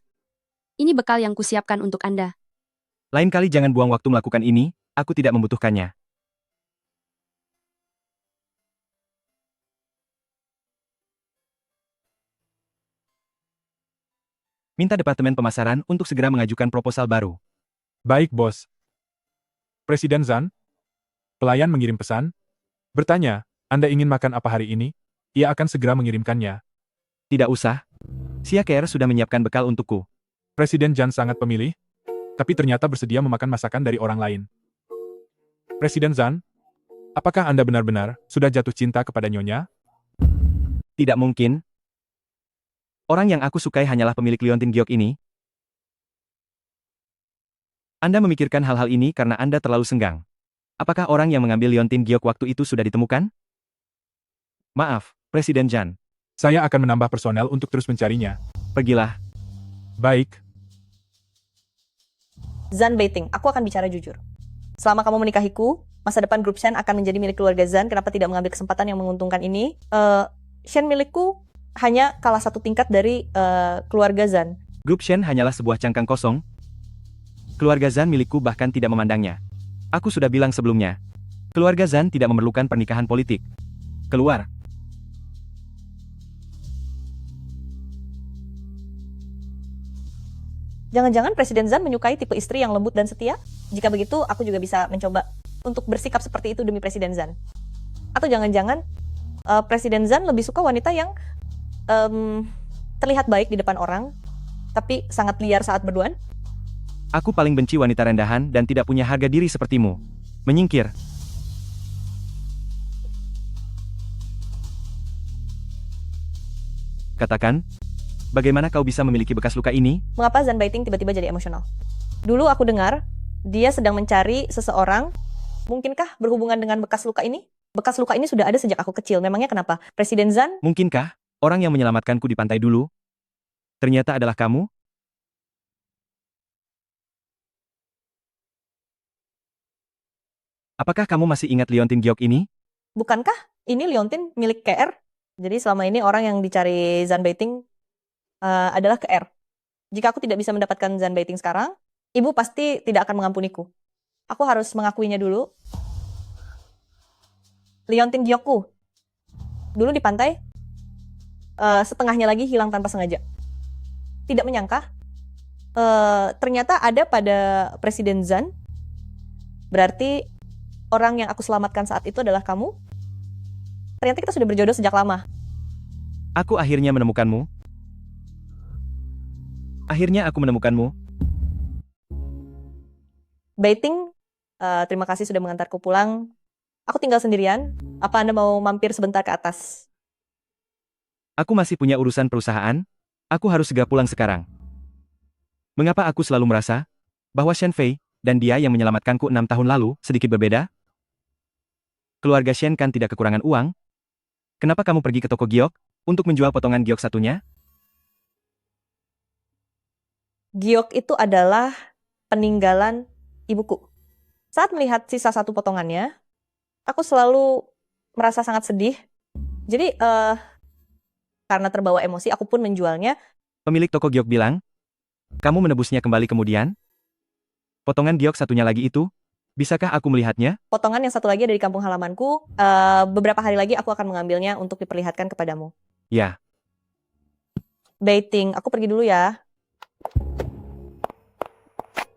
ini bekal yang kusiapkan untuk Anda. Lain kali jangan buang waktu melakukan ini, aku tidak membutuhkannya. Minta Departemen Pemasaran untuk segera mengajukan proposal baru. Baik, Bos. Presiden Zan? Pelayan mengirim pesan. Bertanya, Anda ingin makan apa hari ini? Ia akan segera mengirimkannya. Tidak usah. Xia Keer sudah menyiapkan bekal untukku. Presiden Zan sangat pemilih, tapi ternyata bersedia memakan masakan dari orang lain. Presiden Zan, apakah Anda benar-benar sudah jatuh cinta kepada Nyonya? Tidak mungkin. Orang yang aku sukai hanyalah pemilik Liontin Giok ini. Anda memikirkan hal-hal ini karena Anda terlalu senggang. Apakah orang yang mengambil Liontin Giok waktu itu sudah ditemukan? Maaf, Presiden Zan. Saya akan menambah personel untuk terus mencarinya. Pergilah. Baik. Zan Beiting, aku akan bicara jujur. Selama kamu menikahiku, masa depan grup Shen akan menjadi milik keluarga Zan. Kenapa tidak mengambil kesempatan yang menguntungkan ini? Shen milikku hanya kalah satu tingkat dari keluarga Zan. Grup Shen hanyalah sebuah cangkang kosong. Keluarga Zan milikku bahkan tidak memandangnya. Aku sudah bilang sebelumnya. Keluarga Zan tidak memerlukan pernikahan politik. Keluar. Jangan-jangan Presiden Zan menyukai tipe istri yang lembut dan setia? Jika begitu, aku juga bisa mencoba untuk bersikap seperti itu demi Presiden Zan. Atau jangan-jangan Presiden Zan lebih suka wanita yang terlihat baik di depan orang, tapi sangat liar saat berduaan? Aku paling benci wanita rendahan dan tidak punya harga diri sepertimu. Menyingkir. Katakan, bagaimana kau bisa memiliki bekas luka ini? Mengapa Zan Baiting tiba-tiba jadi emosional? Dulu aku dengar, dia sedang mencari seseorang. Mungkinkah berhubungan dengan bekas luka ini? Bekas luka ini sudah ada sejak aku kecil. Memangnya kenapa? Presiden Zan? Mungkinkah orang yang menyelamatkanku di pantai dulu ternyata adalah kamu? Apakah kamu masih ingat Liontin Giok ini? Bukankah ini Liontin milik KR? Jadi selama ini orang yang dicari Zan Baiting adalah ke R. Jika aku tidak bisa mendapatkan Zanbeiting sekarang, ibu pasti tidak akan mengampuniku. Aku harus mengakuinya dulu. Liontin Gyokku. Dulu di pantai, setengahnya lagi hilang tanpa sengaja. Tidak menyangka, ternyata ada pada Presiden Zan. Berarti orang yang aku selamatkan saat itu adalah kamu. Ternyata kita sudah berjodoh sejak lama. Aku akhirnya menemukanmu. Akhirnya aku menemukanmu. Baiting, terima kasih sudah mengantarku pulang. Aku tinggal sendirian. Apa Anda mau mampir sebentar ke atas? Aku masih punya urusan perusahaan. Aku harus segera pulang sekarang. Mengapa aku selalu merasa bahwa Shen Fei dan dia yang menyelamatkanku 6 tahun lalu sedikit berbeda? Keluarga Shen kan tidak kekurangan uang. Kenapa kamu pergi ke toko giok untuk menjual potongan giok satunya? Giok itu adalah peninggalan ibuku. Saat melihat sisa satu potongannya, aku selalu merasa sangat sedih. Jadi, karena terbawa emosi, aku pun menjualnya. Pemilik toko giok bilang, kamu menebusnya kembali kemudian? Potongan giok satunya lagi itu, bisakah aku melihatnya? Potongan yang satu lagi ada di kampung halamanku. Beberapa hari lagi aku akan mengambilnya untuk diperlihatkan kepadamu. Ya. Baiting, aku pergi dulu ya.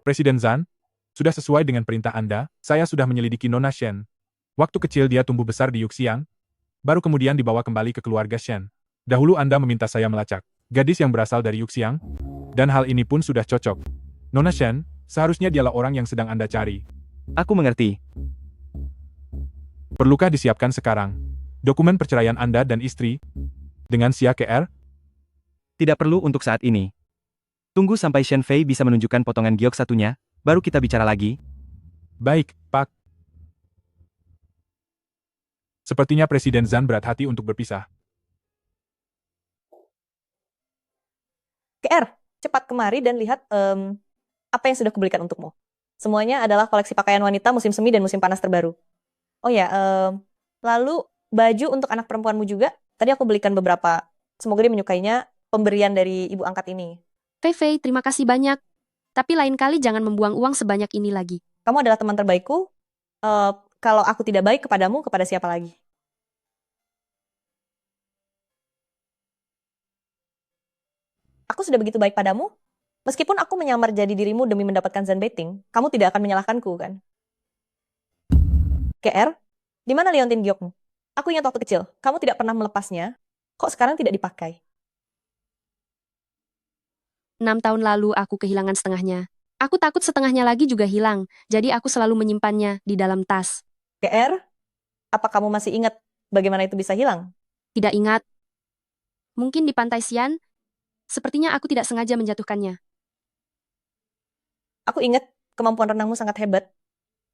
Presiden Zan, sudah sesuai dengan perintah Anda, saya sudah menyelidiki Nona Shen. Waktu kecil dia tumbuh besar di Yuxiang, baru kemudian dibawa kembali ke keluarga Shen. Dahulu Anda meminta saya melacak gadis yang berasal dari Yuxiang, dan hal ini pun sudah cocok. Nona Shen, seharusnya dialah orang yang sedang Anda cari. Aku mengerti. Perlukah disiapkan sekarang dokumen perceraian Anda dan istri dengan Xia KR? Tidak perlu untuk saat ini. Tunggu sampai Shen Fei bisa menunjukkan potongan giok satunya, baru kita bicara lagi. Baik, Pak. Sepertinya Presiden Zan berat hati untuk berpisah. KR, cepat kemari dan lihat apa yang sudah kubelikan untukmu. Semuanya adalah koleksi pakaian wanita musim semi dan musim panas terbaru. Oh ya, lalu baju untuk anak perempuanmu juga. Tadi aku belikan beberapa. Semoga dia menyukainya, pemberian dari ibu angkat ini. Fei, terima kasih banyak. Tapi lain kali jangan membuang uang sebanyak ini lagi. Kamu adalah teman terbaikku. Kalau aku tidak baik kepadamu, kepada siapa lagi? Aku sudah begitu baik padamu. Meskipun aku menyamar jadi dirimu demi mendapatkan Zanbeiting, kamu tidak akan menyalahkanku, kan? KR, di mana liontin giokmu? Aku ingat waktu kecil, kamu tidak pernah melepasnya. Kok sekarang tidak dipakai? 6 tahun lalu aku kehilangan setengahnya. Aku takut setengahnya lagi juga hilang, jadi aku selalu menyimpannya di dalam tas. KR, apa kamu masih ingat bagaimana itu bisa hilang? Tidak ingat. Mungkin di pantai Xian, sepertinya aku tidak sengaja menjatuhkannya. Aku ingat kemampuan renangmu sangat hebat.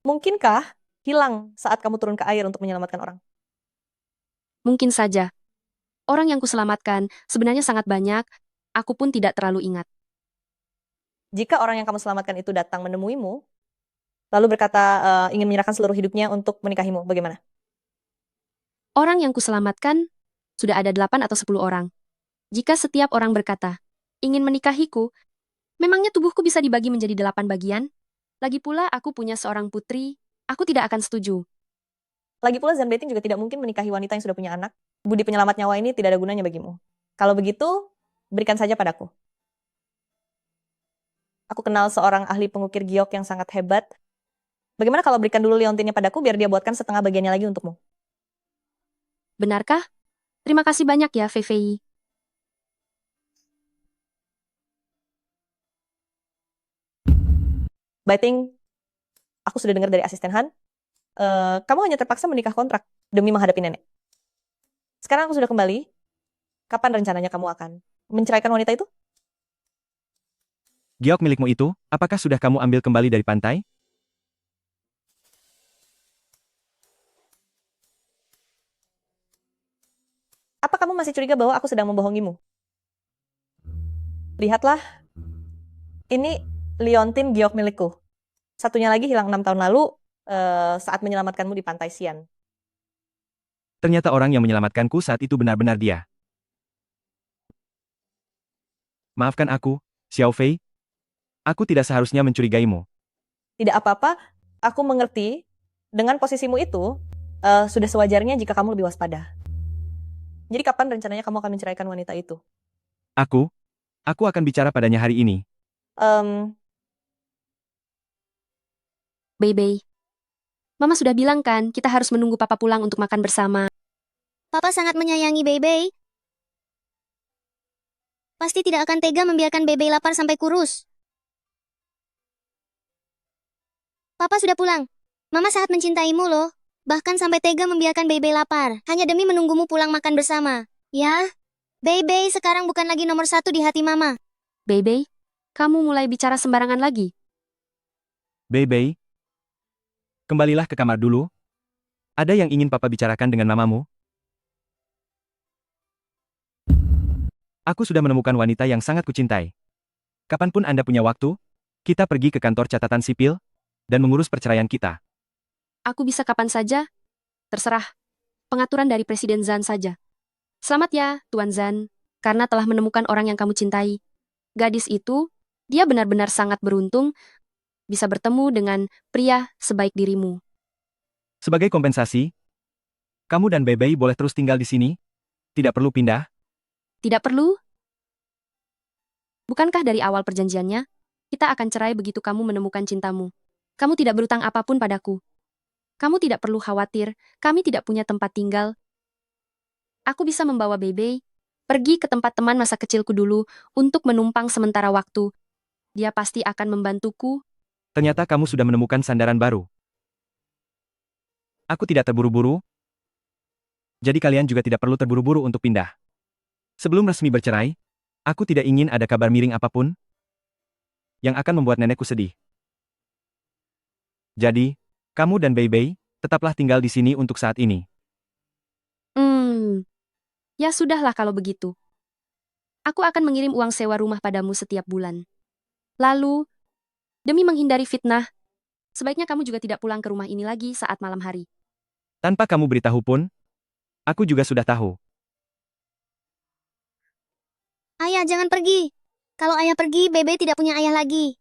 Mungkinkah hilang saat kamu turun ke air untuk menyelamatkan orang? Mungkin saja. Orang yang kuselamatkan sebenarnya sangat banyak, aku pun tidak terlalu ingat. Jika orang yang kamu selamatkan itu datang menemuimu, lalu berkata ingin menyerahkan seluruh hidupnya untuk menikahimu, bagaimana? Orang yang kuselamatkan, sudah ada 8 atau 10 orang. Jika setiap orang berkata, ingin menikahiku, memangnya tubuhku bisa dibagi menjadi 8 bagian? Lagi pula aku punya seorang putri, aku tidak akan setuju. Lagi pula Zanbeiting juga tidak mungkin menikahi wanita yang sudah punya anak. Budi penyelamat nyawa ini tidak ada gunanya bagimu. Kalau begitu, berikan saja padaku. Aku kenal seorang ahli pengukir giok yang sangat hebat. Bagaimana kalau berikan dulu liontinnya padaku biar dia buatkan setengah bagiannya lagi untukmu? Benarkah? Terima kasih banyak ya, Fei. Baiting, aku sudah dengar dari asisten Han, kamu hanya terpaksa menikah kontrak demi menghadapi nenek. Sekarang aku sudah kembali. Kapan rencananya kamu akan menceraikan wanita itu? Giok milikmu itu, apakah sudah kamu ambil kembali dari pantai? Apa kamu masih curiga bahwa aku sedang membohongimu? Lihatlah, ini liontin giok milikku. Satunya lagi hilang 6 tahun lalu saat menyelamatkanmu di pantai Xian. Ternyata orang yang menyelamatkanku saat itu benar-benar dia. Maafkan aku, Xiao Fei. Aku tidak seharusnya mencurigaimu. Tidak apa-apa, aku mengerti. Dengan posisimu itu, sudah sewajarnya jika kamu lebih waspada. Jadi kapan rencananya kamu akan menceraikan wanita itu? Aku akan bicara padanya hari ini. Bebe. Mama sudah bilang kan, kita harus menunggu papa pulang untuk makan bersama. Papa sangat menyayangi Bebe. Pasti tidak akan tega membiarkan Bebe lapar sampai kurus. Papa sudah pulang. Mama sangat mencintaimu loh. Bahkan sampai tega membiarkan Bebe lapar. Hanya demi menunggumu pulang makan bersama. Ya, Bebe sekarang bukan lagi nomor 1 di hati Mama. Bebe, kamu mulai bicara sembarangan lagi. Bebe, kembalilah ke kamar dulu. Ada yang ingin papa bicarakan dengan mamamu? Aku sudah menemukan wanita yang sangat kucintai. Kapanpun Anda punya waktu, kita pergi ke kantor catatan sipil dan mengurus perceraian kita. Aku bisa kapan saja? Terserah. Pengaturan dari Presiden Zan saja. Selamat ya, Tuan Zan, karena telah menemukan orang yang kamu cintai. Gadis itu, dia benar-benar sangat beruntung bisa bertemu dengan pria sebaik dirimu. Sebagai kompensasi, kamu dan Bebe boleh terus tinggal di sini. Tidak perlu pindah. Tidak perlu? Bukankah dari awal perjanjiannya, kita akan cerai begitu kamu menemukan cintamu? Kamu tidak berutang apapun padaku. Kamu tidak perlu khawatir, kami tidak punya tempat tinggal. Aku bisa membawa Bebe pergi ke tempat teman masa kecilku dulu untuk menumpang sementara waktu. Dia pasti akan membantuku. Ternyata kamu sudah menemukan sandaran baru. Aku tidak terburu-buru. Jadi kalian juga tidak perlu terburu-buru untuk pindah. Sebelum resmi bercerai, aku tidak ingin ada kabar miring apapun yang akan membuat nenekku sedih. Jadi, kamu dan Bebe tetaplah tinggal di sini untuk saat ini. Ya sudahlah kalau begitu. Aku akan mengirim uang sewa rumah padamu setiap bulan. Lalu, demi menghindari fitnah, sebaiknya kamu juga tidak pulang ke rumah ini lagi saat malam hari. Tanpa kamu beritahu pun, aku juga sudah tahu. Ayah, jangan pergi. Kalau ayah pergi, Bebe tidak punya ayah lagi.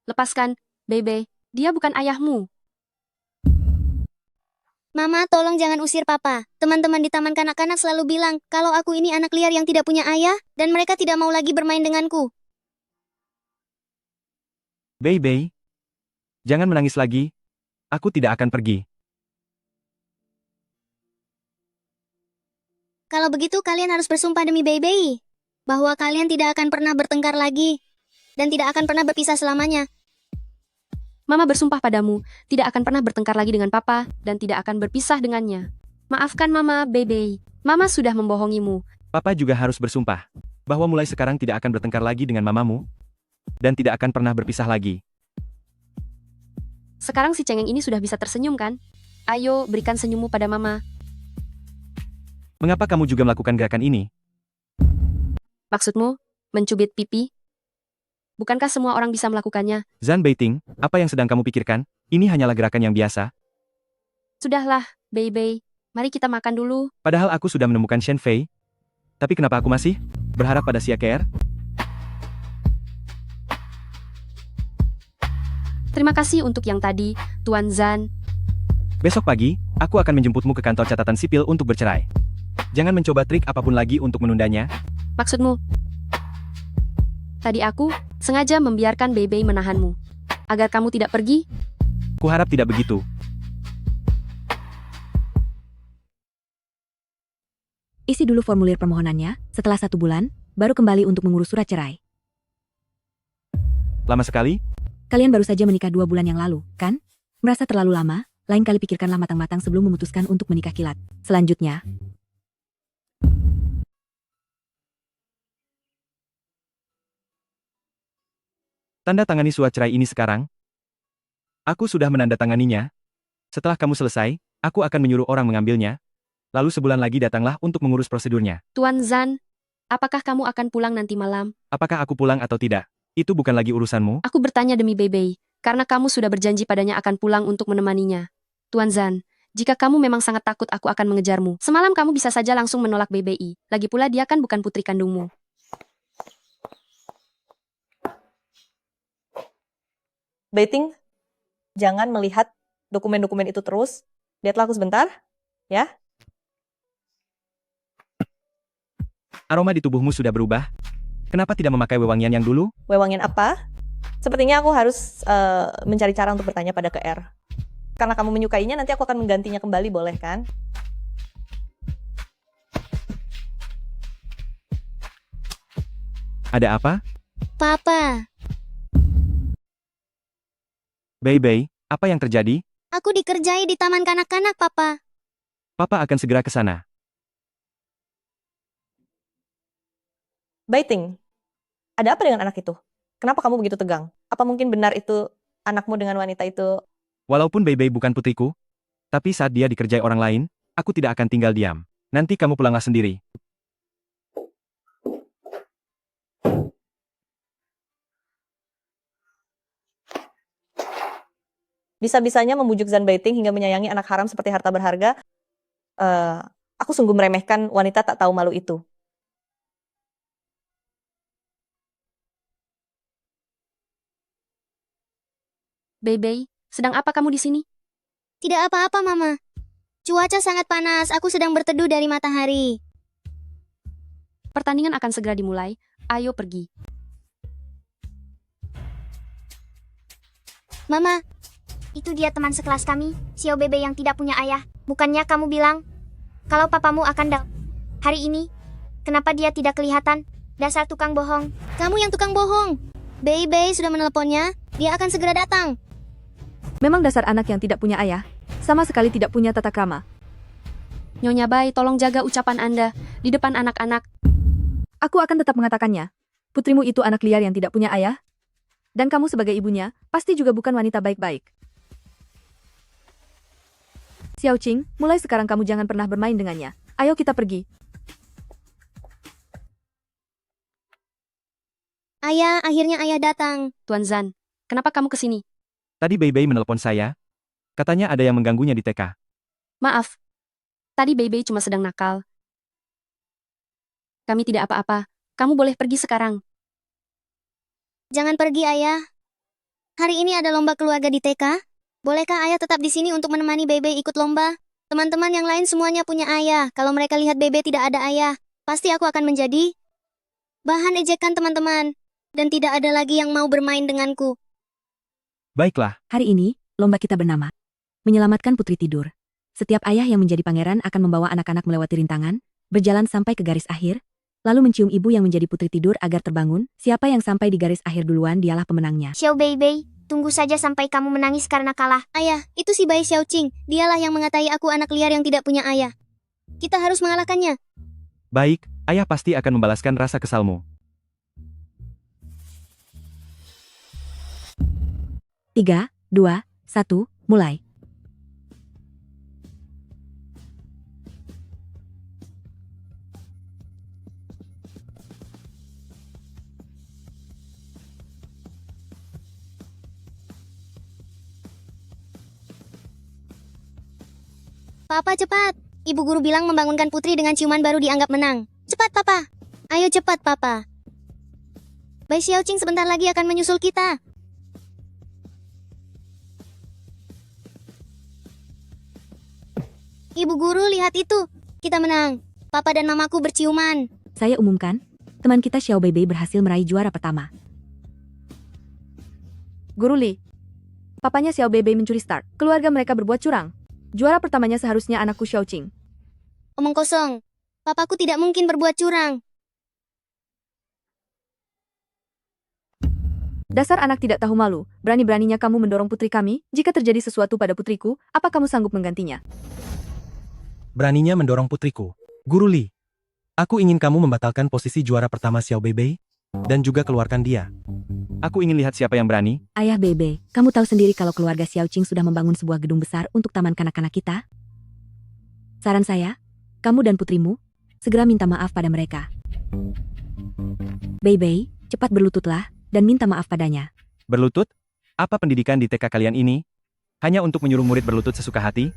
Lepaskan, Bebe. Dia bukan ayahmu. Mama, tolong jangan usir Papa. Teman-teman di taman kanak-kanak selalu bilang kalau aku ini anak liar yang tidak punya ayah, dan mereka tidak mau lagi bermain denganku. Bebe, jangan menangis lagi. Aku tidak akan pergi. Kalau begitu kalian harus bersumpah demi Bebe bahwa kalian tidak akan pernah bertengkar lagi dan tidak akan pernah berpisah selamanya. Mama bersumpah padamu, tidak akan pernah bertengkar lagi dengan Papa dan tidak akan berpisah dengannya. Maafkan Mama, Bebe. Mama sudah membohongimu. Papa juga harus bersumpah bahwa mulai sekarang tidak akan bertengkar lagi dengan mamamu dan tidak akan pernah berpisah lagi. Sekarang si cengeng ini sudah bisa tersenyum kan? Ayo, berikan senyummu pada Mama. Mengapa kamu juga melakukan gerakan ini? Maksudmu, mencubit pipi? Bukankah semua orang bisa melakukannya? Zan Beiting, apa yang sedang kamu pikirkan? Ini hanyalah gerakan yang biasa. Sudahlah, Bebe. Mari kita makan dulu. Padahal aku sudah menemukan Shen Fei. Tapi kenapa aku masih berharap pada Xiaoke? Terima kasih untuk yang tadi, Tuan Zan. Besok pagi, aku akan menjemputmu ke kantor catatan sipil untuk bercerai. Jangan mencoba trik apapun lagi untuk menundanya. Maksudmu? Tadi aku sengaja membiarkan Bebe menahanmu. Agar kamu tidak pergi? Kuharap tidak begitu. Isi dulu formulir permohonannya, setelah 1 bulan, baru kembali untuk mengurus surat cerai. Lama sekali? Kalian baru saja menikah 2 bulan yang lalu, kan? Merasa terlalu lama? Lain kali pikirkanlah matang-matang sebelum memutuskan untuk menikah kilat. Selanjutnya, tanda tangani surat cerai ini sekarang. Aku sudah menandatanganinya. Setelah kamu selesai, aku akan menyuruh orang mengambilnya. Lalu sebulan lagi datanglah untuk mengurus prosedurnya. Tuan Zan, apakah kamu akan pulang nanti malam? Apakah aku pulang atau tidak? Itu bukan lagi urusanmu. Aku bertanya demi Bebe, karena kamu sudah berjanji padanya akan pulang untuk menemaninya. Tuan Zan, jika kamu memang sangat takut aku akan mengejarmu, semalam kamu bisa saja langsung menolak BBI. Lagi pula dia kan bukan putri kandungmu. Baiting, jangan melihat dokumen-dokumen itu terus. Lihatlah aku sebentar, ya. Aroma di tubuhmu sudah berubah. Kenapa tidak memakai wewangian yang dulu? Wewangian apa? Sepertinya aku harus mencari cara untuk bertanya pada KR. Karena kamu menyukainya, nanti aku akan menggantinya kembali, boleh kan? Ada apa? Papa, Bei, apa yang terjadi? aku dikerjai di taman kanak-kanak, Papa. Papa akan segera ke sana. Baiting, ada apa dengan anak itu? Kenapa kamu begitu tegang? Apa mungkin benar itu anakmu dengan wanita itu? Walaupun Bei bukan putriku, tapi saat dia dikerjai orang lain, aku tidak akan tinggal diam. Nanti kamu pulanglah sendiri. Bisa-bisanya membujuk Zan Baiting hingga menyayangi anak haram seperti harta berharga. Aku sungguh meremehkan wanita tak tahu malu itu. Bei, sedang apa kamu di sini? Tidak apa-apa, Mama. Cuaca sangat panas, aku sedang berteduh dari matahari. Pertandingan akan segera dimulai. Ayo pergi. Mama, itu dia teman sekelas kami, Xiao Bebe yang tidak punya ayah. Bukannya kamu bilang kalau papamu akan datang hari ini? Kenapa dia tidak kelihatan? Dasar tukang bohong. Kamu yang tukang bohong. Bebe sudah meneleponnya, dia akan segera datang. Memang dasar anak yang tidak punya ayah, sama sekali tidak punya tata krama. Nyonya Bai, tolong jaga ucapan Anda di depan anak-anak. Aku akan tetap mengatakannya. Putrimu itu anak liar yang tidak punya ayah. Dan kamu sebagai ibunya, pasti juga bukan wanita baik-baik. Xiao Qing, mulai sekarang kamu jangan pernah bermain dengannya. Ayo kita pergi. Ayah, akhirnya ayah datang. Tuan Zan, kenapa kamu kesini? Tadi Bei menelpon saya. Katanya ada yang mengganggunya di TK. Maaf, tadi Bei cuma sedang nakal. Kami tidak apa-apa. Kamu boleh pergi sekarang. Jangan pergi, ayah. Hari ini ada lomba keluarga di TK. Bolehkah ayah tetap di sini untuk menemani Bebe ikut lomba? Teman-teman yang lain semuanya punya ayah. Kalau mereka lihat Bebe tidak ada ayah, pasti aku akan menjadi bahan ejekan teman-teman. Dan tidak ada lagi yang mau bermain denganku. Baiklah. Hari ini, lomba kita bernama Menyelamatkan Putri Tidur. Setiap ayah yang menjadi pangeran akan membawa anak-anak melewati rintangan, berjalan sampai ke garis akhir, lalu mencium ibu yang menjadi putri tidur agar terbangun. Siapa yang sampai di garis akhir duluan dialah pemenangnya. Xiao Bebe, tunggu saja sampai kamu menangis karena kalah. Ayah, itu si Bai Xiao Qing. Dialah yang mengatai aku anak liar yang tidak punya ayah. Kita harus mengalahkannya. Baik, ayah pasti akan membalaskan rasa kesalmu. 3, 2, 1, mulai. Papa cepat. Ibu guru bilang membangunkan putri dengan ciuman baru dianggap menang. Cepat, Papa. Ayo cepat, Papa. Bai Xiao Qing sebentar lagi akan menyusul kita. Ibu guru, lihat itu. Kita menang. Papa dan mamaku berciuman. Saya umumkan, teman kita Xiao Bebe berhasil meraih juara pertama. Guru Li, papanya Xiao Bebe mencuri start. Keluarga mereka berbuat curang. Juara pertamanya seharusnya anakku Xiao Qing. Omong kosong. Papaku tidak mungkin berbuat curang. Dasar anak tidak tahu malu. Berani-beraninya kamu mendorong putri kami. Jika terjadi sesuatu pada putriku, apa kamu sanggup menggantinya? Beraninya mendorong putriku. Guru Li, aku ingin kamu membatalkan posisi juara pertama Xiao Bebe, dan juga keluarkan dia. Aku ingin lihat siapa yang berani. Ayah Bebe, kamu tahu sendiri kalau keluarga Xiao Qing sudah membangun sebuah gedung besar untuk taman kanak-kanak kita? Saran saya, kamu dan putrimu, segera minta maaf pada mereka. Bebe, cepat berlututlah, dan minta maaf padanya. Berlutut? Apa pendidikan di TK kalian ini? Hanya untuk menyuruh murid berlutut sesuka hati?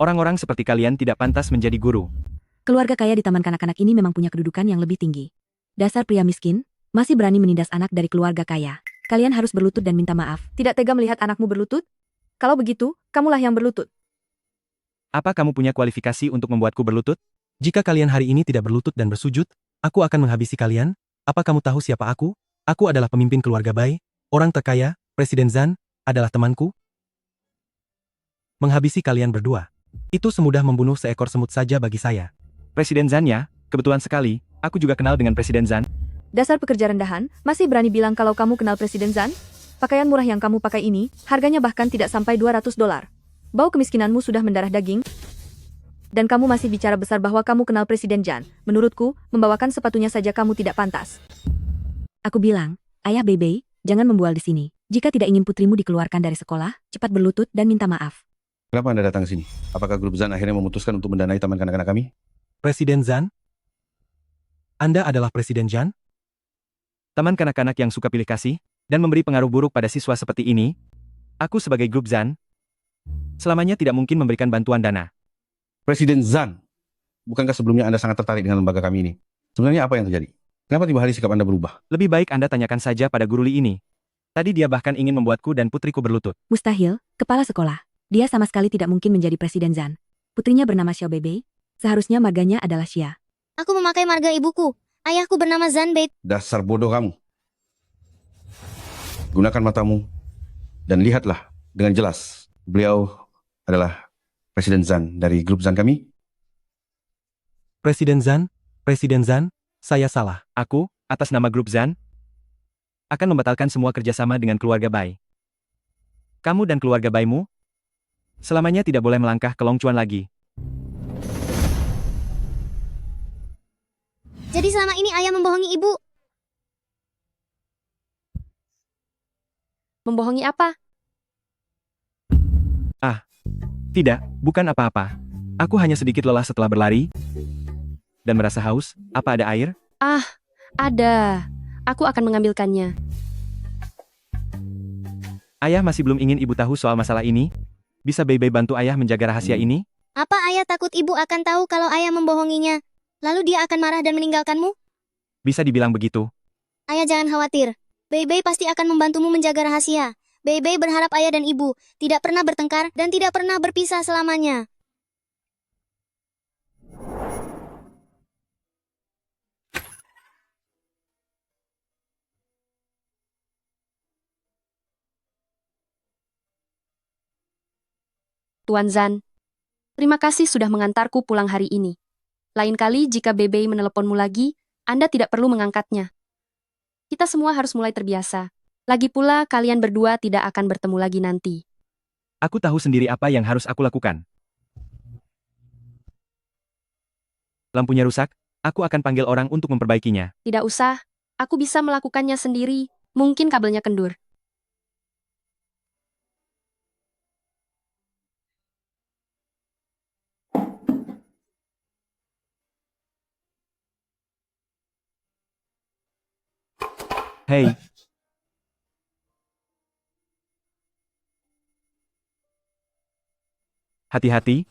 Orang-orang seperti kalian tidak pantas menjadi guru. Keluarga kaya di taman kanak-kanak ini memang punya kedudukan yang lebih tinggi. Dasar pria miskin, masih berani menindas anak dari keluarga kaya. kalian harus berlutut dan minta maaf. Tidak tega melihat anakmu berlutut? Kalau begitu, kamulah yang berlutut. Apa kamu punya kualifikasi untuk membuatku berlutut? Jika kalian hari ini tidak berlutut dan bersujud, aku akan menghabisi kalian. Apa kamu tahu siapa aku? Aku adalah pemimpin keluarga Bai, orang terkaya, Presiden Zan, adalah temanku. Menghabisi kalian berdua. Itu semudah membunuh seekor semut saja bagi saya. Presiden Zan ya, kebetulan sekali, aku juga kenal dengan Presiden Zan. Dasar pekerja rendahan, masih berani bilang kalau kamu kenal Presiden Zan? Pakaian murah yang kamu pakai ini, harganya bahkan tidak sampai $200. Bau kemiskinanmu sudah mendarah daging. Dan kamu masih bicara besar bahwa kamu kenal Presiden Zan. Menurutku, membawakan sepatunya saja kamu tidak pantas. Aku bilang, ayah Bebe, jangan membual di sini. Jika tidak ingin putrimu dikeluarkan dari sekolah, cepat berlutut dan minta maaf. Kenapa Anda datang ke sini? Apakah grup Zan akhirnya memutuskan untuk mendanai taman kanak-kanak kami? Presiden Zan? Anda adalah Presiden Zan? Taman kanak-kanak yang suka pilih kasih, dan memberi pengaruh buruk pada siswa seperti ini? Aku sebagai grup Zan, selamanya tidak mungkin memberikan bantuan dana. Presiden Zan, bukankah sebelumnya Anda sangat tertarik dengan lembaga kami ini? Sebenarnya apa yang terjadi? Kenapa tiba hari sikap Anda berubah? Lebih baik Anda tanyakan saja pada guru Li ini. Tadi dia bahkan ingin membuatku dan putriku berlutut. Mustahil, kepala sekolah. Dia sama sekali tidak mungkin menjadi Presiden Zan. Putrinya bernama Xiao Bebe. Seharusnya marganya adalah Xia. Aku memakai marga ibuku. Ayahku bernama Zan Bei. Dasar bodoh kamu. Gunakan matamu dan lihatlah dengan jelas. Beliau adalah Presiden Zan dari grup Zan kami. Presiden Zan, saya salah. Aku, atas nama grup Zan, akan membatalkan semua kerjasama dengan keluarga Bai. Kamu dan keluarga Baimu selamanya tidak boleh melangkah ke Long Chuan lagi. Jadi selama ini ayah membohongi ibu. Membohongi apa? Ah, tidak, bukan apa-apa. Aku hanya sedikit lelah setelah berlari dan merasa haus. Apa ada air? Ah, ada. Aku akan mengambilkannya. Ayah masih belum ingin ibu tahu soal masalah ini? Bisa Bebe bantu ayah menjaga rahasia ini? Apa ayah takut ibu akan tahu kalau ayah membohonginya? Lalu dia akan marah dan meninggalkanmu? Bisa dibilang begitu. Ayah jangan khawatir. Bebe pasti akan membantumu menjaga rahasia. Bebe berharap ayah dan ibu tidak pernah bertengkar dan tidak pernah berpisah selamanya. Tuan Zan, terima kasih sudah mengantarku pulang hari ini. Lain kali jika Bebe meneleponmu lagi, Anda tidak perlu mengangkatnya. Kita semua harus mulai terbiasa. Lagi pula kalian berdua tidak akan bertemu lagi nanti. Aku tahu sendiri apa yang harus aku lakukan. Lampunya rusak, aku akan panggil orang untuk memperbaikinya. Tidak usah, aku bisa melakukannya sendiri. Mungkin kabelnya kendur. Hei. Hati-hati.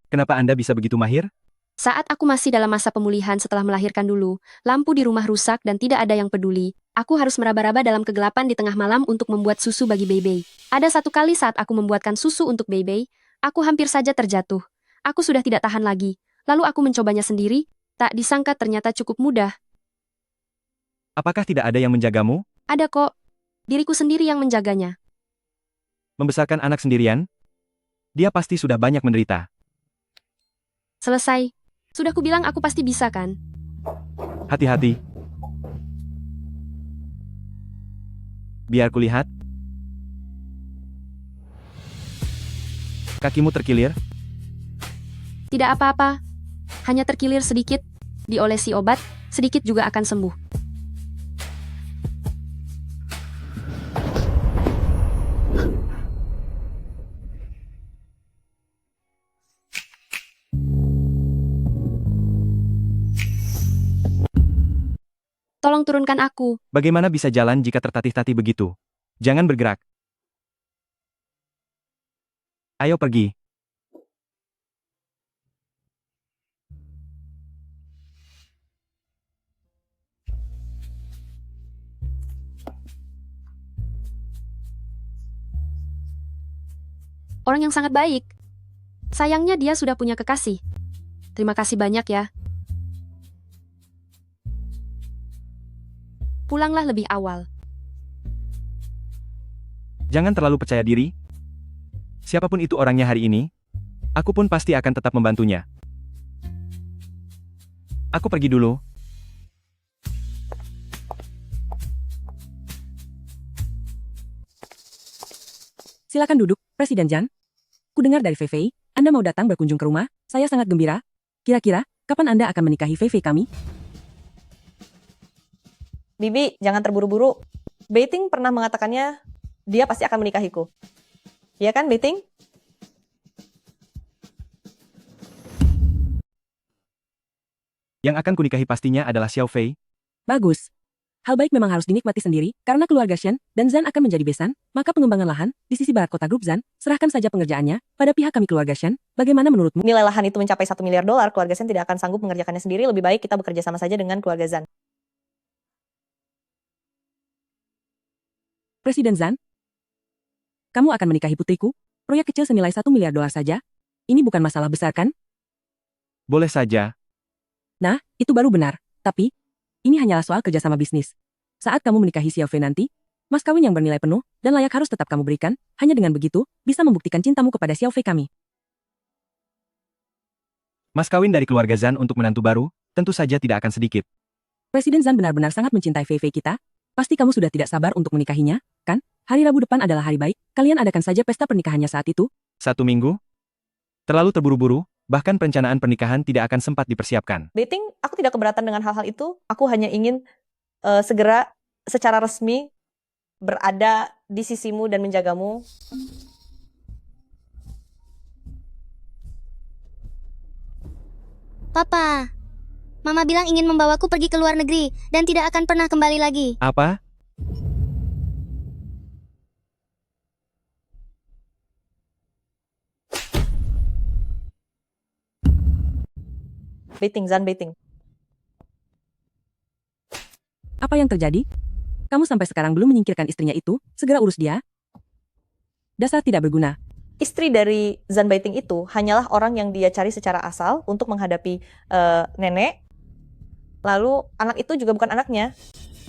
Kenapa Anda bisa begitu mahir? Saat aku masih dalam masa pemulihan setelah melahirkan dulu, lampu di rumah rusak dan tidak ada yang peduli. Aku harus meraba-raba dalam kegelapan di tengah malam untuk membuat susu bagi Bebe. Ada satu kali saat aku membuatkan susu untuk Bebe, aku hampir saja terjatuh. Aku sudah tidak tahan lagi. Lalu aku mencobanya sendiri, tak disangka ternyata cukup mudah. Apakah tidak ada yang menjagamu? Ada kok. Diriku sendiri yang menjaganya. Membesarkan anak sendirian? Dia pasti sudah banyak menderita. Selesai. Sudah kubilang aku pasti bisa kan? Hati-hati. Biar kulihat. Kakimu terkilir? Tidak apa-apa. Hanya terkilir sedikit. Diolesi obat, sedikit juga akan sembuh. Tolong turunkan aku. Bagaimana bisa jalan jika tertatih-tatih begitu? Jangan bergerak. Ayo pergi. orang yang sangat baik. Sayangnya dia sudah punya kekasih. Terima kasih banyak ya. Pulanglah lebih awal. Jangan terlalu percaya diri. Siapapun itu orangnya hari ini, aku pun pasti akan tetap membantunya. Aku pergi dulu. Silakan duduk, Presiden Jan. Kudengar dari Fei, Anda mau datang berkunjung ke rumah, saya sangat gembira. Kira-kira, kapan Anda akan menikahi Fei kami? Bibi, jangan terburu-buru. Beiting pernah mengatakannya, dia pasti akan menikahiku. Iya kan, Beiting? Yang akan kunikahi pastinya adalah Xiao Fei. Bagus. Hal baik memang harus dinikmati sendiri, karena keluarga Shen dan Zan akan menjadi besan, maka pengembangan lahan di sisi barat kota grup Zan, serahkan saja pengerjaannya pada pihak kami keluarga Shen. Bagaimana menurutmu? Nilai lahan itu mencapai $1 miliar, keluarga Shen tidak akan sanggup mengerjakannya sendiri, lebih baik kita bekerja sama saja dengan keluarga Zan. Presiden Zan, kamu akan menikahi putriku? Proyek kecil senilai $1 miliar saja? Ini bukan masalah besar kan? Boleh saja. Nah, itu baru benar. Tapi, ini hanyalah soal kerjasama bisnis. Saat kamu menikahi Xiao Fei nanti, mas kawin yang bernilai penuh dan layak harus tetap kamu berikan. Hanya dengan begitu, bisa membuktikan cintamu kepada Xiao Fei kami. Mas kawin dari keluarga Zan untuk menantu baru, tentu saja tidak akan sedikit. Presiden Zan benar-benar sangat mencintai Fei kita. Pasti kamu sudah tidak sabar untuk menikahinya, kan? Hari Rabu depan adalah hari baik, kalian adakan saja pesta pernikahannya saat itu. 1 minggu? Terlalu terburu-buru, bahkan perencanaan pernikahan tidak akan sempat dipersiapkan. Beiting, aku tidak keberatan dengan hal-hal itu. Aku hanya ingin segera secara resmi berada di sisimu dan menjagamu. Papa, Mama bilang ingin membawaku pergi ke luar negeri dan tidak akan pernah kembali lagi. Apa? Beiting, Zan Beiting. Apa yang terjadi? Kamu sampai sekarang belum menyingkirkan istrinya itu, segera urus dia. Dasar tidak berguna. Istri dari Zan Beiting itu hanyalah orang yang dia cari secara asal untuk menghadapi nenek. Lalu anak itu juga bukan anaknya.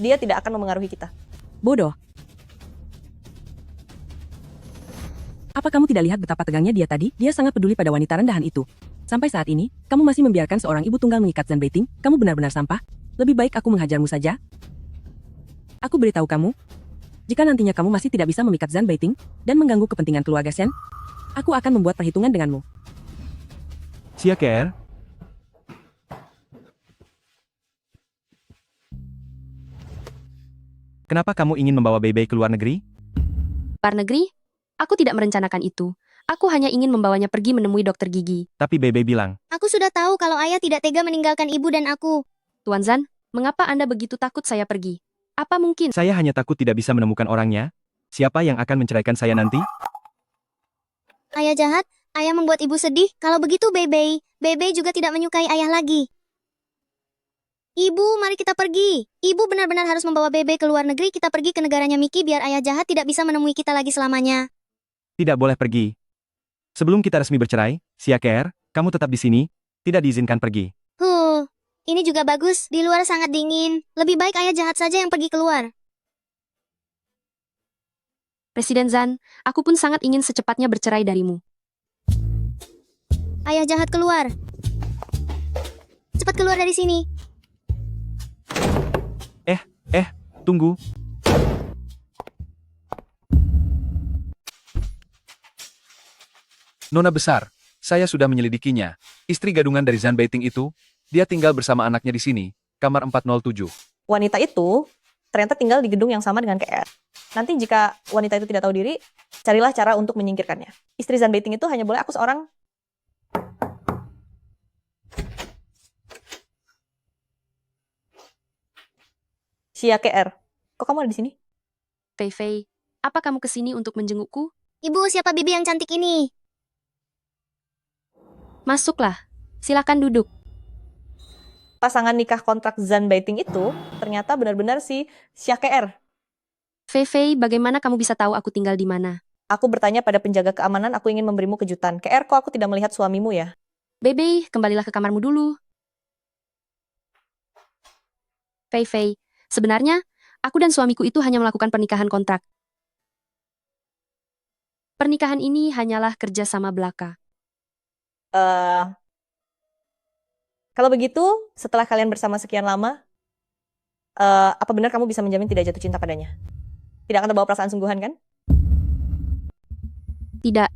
Dia tidak akan memengaruhi kita. Bodoh. Apa kamu tidak lihat betapa tegangnya dia tadi? Dia sangat peduli pada wanita rendahan itu. Sampai saat ini, kamu masih membiarkan seorang ibu tunggal mengikat Zan Beiting. Kamu benar-benar sampah. Lebih baik aku menghajarmu saja. Aku beritahu kamu, jika nantinya kamu masih tidak bisa memikat Zan Beiting dan mengganggu kepentingan keluarga Shen, aku akan membuat perhitungan denganmu. Xia Ke'er? Kenapa kamu ingin membawa Beibei ke luar negeri? Luar negeri? Aku tidak merencanakan itu. Aku hanya ingin membawanya pergi menemui dokter gigi. Tapi Beibei bilang, Aku sudah tahu kalau ayah tidak tega meninggalkan ibu dan aku. Tuan Zan, mengapa Anda begitu takut saya pergi? Apa mungkin? saya hanya takut tidak bisa menemukan orangnya. Siapa yang akan menceraikan saya nanti? Ayah jahat, ayah membuat ibu sedih. Kalau begitu Beibei juga tidak menyukai ayah lagi. Ibu, mari kita pergi. Ibu benar-benar harus membawa Beibei ke luar negeri. Kita pergi ke negaranya Mickey biar ayah jahat tidak bisa menemui kita lagi selamanya. Tidak boleh pergi. Sebelum kita resmi bercerai, Xia Ke'er, kamu tetap di sini, tidak diizinkan pergi. Ini juga bagus. Di luar sangat dingin. Lebih baik ayah jahat saja yang pergi keluar. Presiden Zan, aku pun sangat ingin secepatnya bercerai darimu. Ayah jahat keluar. Cepat keluar dari sini. Tunggu. Nona besar, saya sudah menyelidikinya. Istri gadungan dari Zan Beiting itu, dia tinggal bersama anaknya di sini, kamar 407. Wanita itu ternyata tinggal di gedung yang sama dengan KR. Nanti jika wanita itu tidak tahu diri, carilah cara untuk menyingkirkannya. Istri Zan Beiting itu hanya boleh aku seorang. Xia KR, kok kamu ada di sini? Fei, apa kamu kesini untuk menjengukku? Ibu, siapa bibi yang cantik ini? Masuklah. Silakan duduk. Pasangan nikah kontrak Zan Beiting itu ternyata benar-benar si Xia KR. Fei, bagaimana kamu bisa tahu aku tinggal di mana? Aku bertanya pada penjaga keamanan, aku ingin memberimu kejutan. KR, kok aku tidak melihat suamimu ya? Bebe, kembalilah ke kamarmu dulu. Fei Fei, sebenarnya, aku dan suamiku itu hanya melakukan pernikahan kontrak. Pernikahan ini hanyalah kerjasama belaka. Kalau begitu, setelah kalian bersama sekian lama, apa benar kamu bisa menjamin tidak jatuh cinta padanya? Tidak akan terbawa perasaan sungguhan, kan? Tidak.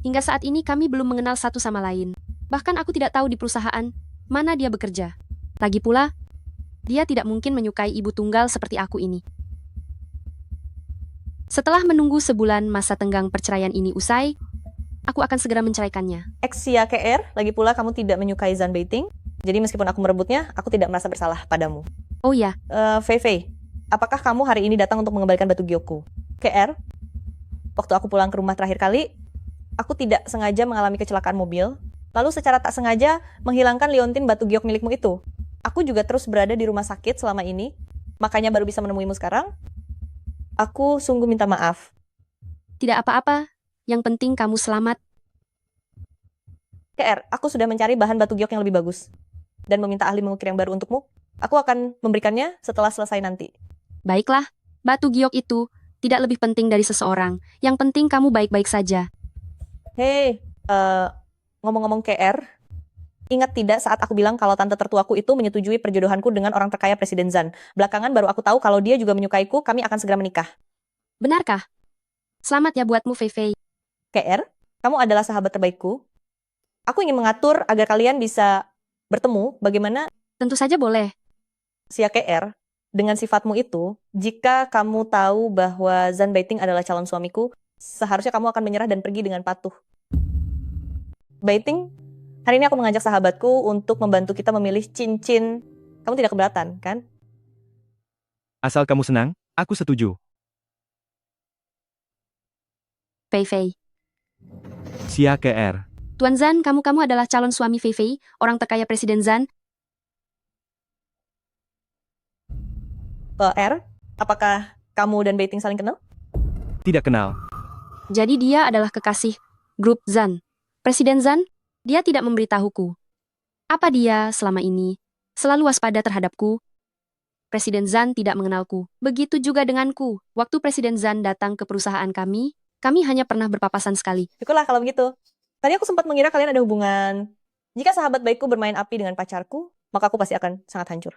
Hingga saat ini kami belum mengenal satu sama lain. Bahkan aku tidak tahu di perusahaan mana dia bekerja. Lagi pula, dia tidak mungkin menyukai ibu tunggal seperti aku ini. Setelah menunggu sebulan masa tenggang perceraian ini usai, aku akan segera menceraikannya. Xia KR, lagi pula kamu tidak menyukai Zanbeiting. Jadi meskipun aku merebutnya, aku tidak merasa bersalah padamu. Oh ya. Fei Fei, apakah kamu hari ini datang untuk mengembalikan batu giokku? KR, waktu aku pulang ke rumah terakhir kali, aku tidak sengaja mengalami kecelakaan mobil, lalu secara tak sengaja menghilangkan liontin batu giok milikmu itu. Aku juga terus berada di rumah sakit selama ini, makanya baru bisa menemuimu sekarang. Aku sungguh minta maaf. Tidak apa-apa, yang penting kamu selamat. KR, aku sudah mencari bahan batu giok yang lebih bagus dan meminta ahli mengukir yang baru untukmu. Aku akan memberikannya setelah selesai nanti. Baiklah, batu giok itu tidak lebih penting dari seseorang. Yang penting kamu baik-baik saja. Hei, ngomong-ngomong KR, ingat tidak saat aku bilang kalau tante tertuaku itu menyetujui perjodohanku dengan orang terkaya Presiden Zan. Belakangan baru aku tahu kalau dia juga menyukaiku, kami akan segera menikah. Benarkah? Selamat ya buatmu, Fei Fei. KR, kamu adalah sahabat terbaikku. Aku ingin mengatur agar kalian bisa bertemu, bagaimana? Tentu saja boleh. Xia KR, dengan sifatmu itu, jika kamu tahu bahwa Zanbeiting adalah calon suamiku, seharusnya kamu akan menyerah dan pergi dengan patuh. Beiting, hari ini aku mengajak sahabatku untuk membantu kita memilih cincin. Kamu tidak keberatan, kan? Asal kamu senang, aku setuju. Fei Fei. Xia KR. Tuan Zan, kamu adalah calon suami Fei Fei, orang terkaya Presiden Zan. R, apakah kamu dan Beiting saling kenal? Tidak kenal. Jadi dia adalah kekasih grup Zan. Presiden Zan, dia tidak memberitahuku. Apa dia selama ini selalu waspada terhadapku? Presiden Zan tidak mengenalku. Begitu juga denganku. Waktu Presiden Zan datang ke perusahaan kami hanya pernah berpapasan sekali. Syukurlah kalau begitu. Tadi aku sempat mengira kalian ada hubungan. Jika sahabat baikku bermain api dengan pacarku, maka aku pasti akan sangat hancur.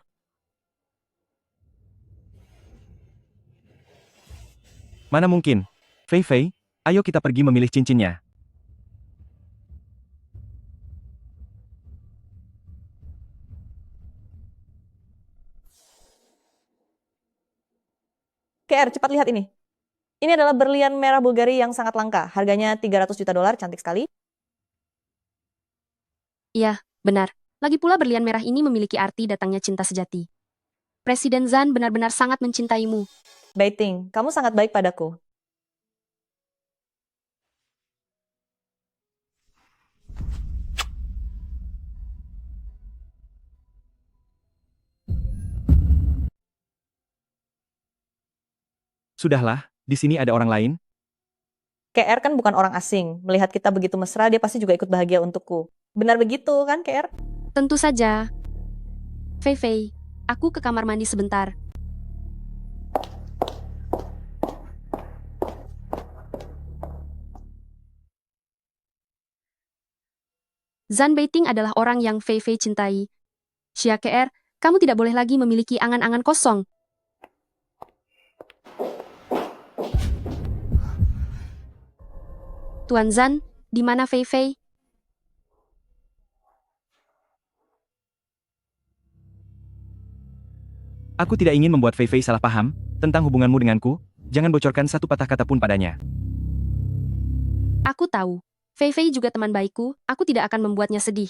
Mana mungkin? Fei Fei, ayo kita pergi memilih cincinnya. KR, cepat lihat ini. Ini adalah berlian merah Bulgari yang sangat langka. Harganya $300 juta, cantik sekali. Iya, benar. Lagi pula berlian merah ini memiliki arti datangnya cinta sejati. Presiden Zan benar-benar sangat mencintaimu. Beiting, kamu sangat baik padaku. Sudahlah, di sini ada orang lain. KR kan bukan orang asing. Melihat kita begitu mesra, dia pasti juga ikut bahagia untukku. Benar begitu kan, KR? Tentu saja. Fei Fei, aku ke kamar mandi sebentar. Zan Beiting adalah orang yang Fei Fei cintai. Xia KR, kamu tidak boleh lagi memiliki angan-angan kosong. Tuan Zan, di mana Fei Fei? Aku tidak ingin membuat Fei Fei salah paham tentang hubunganmu denganku. Jangan bocorkan satu patah kata pun padanya. Aku tahu. Fei Fei juga teman baikku, aku tidak akan membuatnya sedih.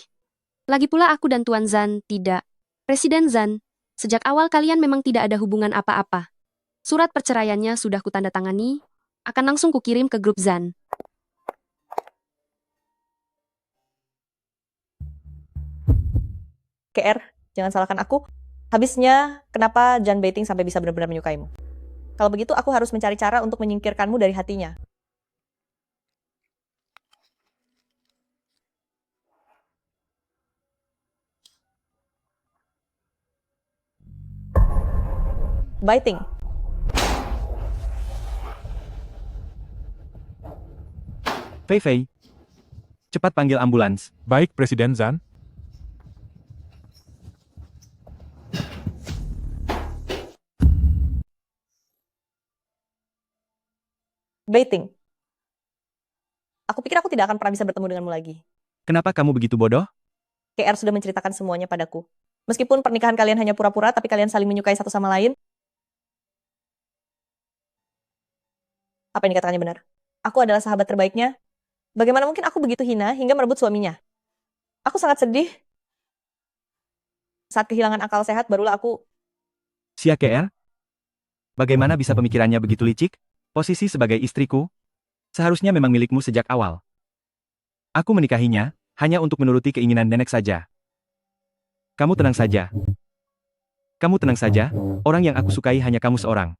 Lagi pula aku dan Tuan Zan tidak. Presiden Zan, sejak awal kalian memang tidak ada hubungan apa-apa. Surat perceraiannya sudah kutandatangani, akan langsung kukirim ke grup Zan. KR, jangan salahkan aku. Habisnya, kenapa Zan Beiting sampai bisa benar-benar menyukaimu? Kalau begitu, aku harus mencari cara untuk menyingkirkanmu dari hatinya. Biting. Fei Fei. Cepat panggil ambulans. Baik, Presiden Zan. Baiting. Aku pikir aku tidak akan pernah bisa bertemu denganmu lagi. Kenapa kamu begitu bodoh? KR sudah menceritakan semuanya padaku. Meskipun pernikahan kalian hanya pura-pura, tapi kalian saling menyukai satu sama lain. Apa yang dikatakannya benar? Aku adalah sahabat terbaiknya. Bagaimana mungkin aku begitu hina hingga merebut suaminya? Aku sangat sedih. Saat kehilangan akal sehat, barulah aku... Sia KR? Bagaimana bisa pemikirannya begitu licik? Posisi sebagai istriku, seharusnya memang milikmu sejak awal. Aku menikahinya, hanya untuk menuruti keinginan nenek saja. Kamu tenang saja. Kamu tenang saja, orang yang aku sukai hanya kamu seorang.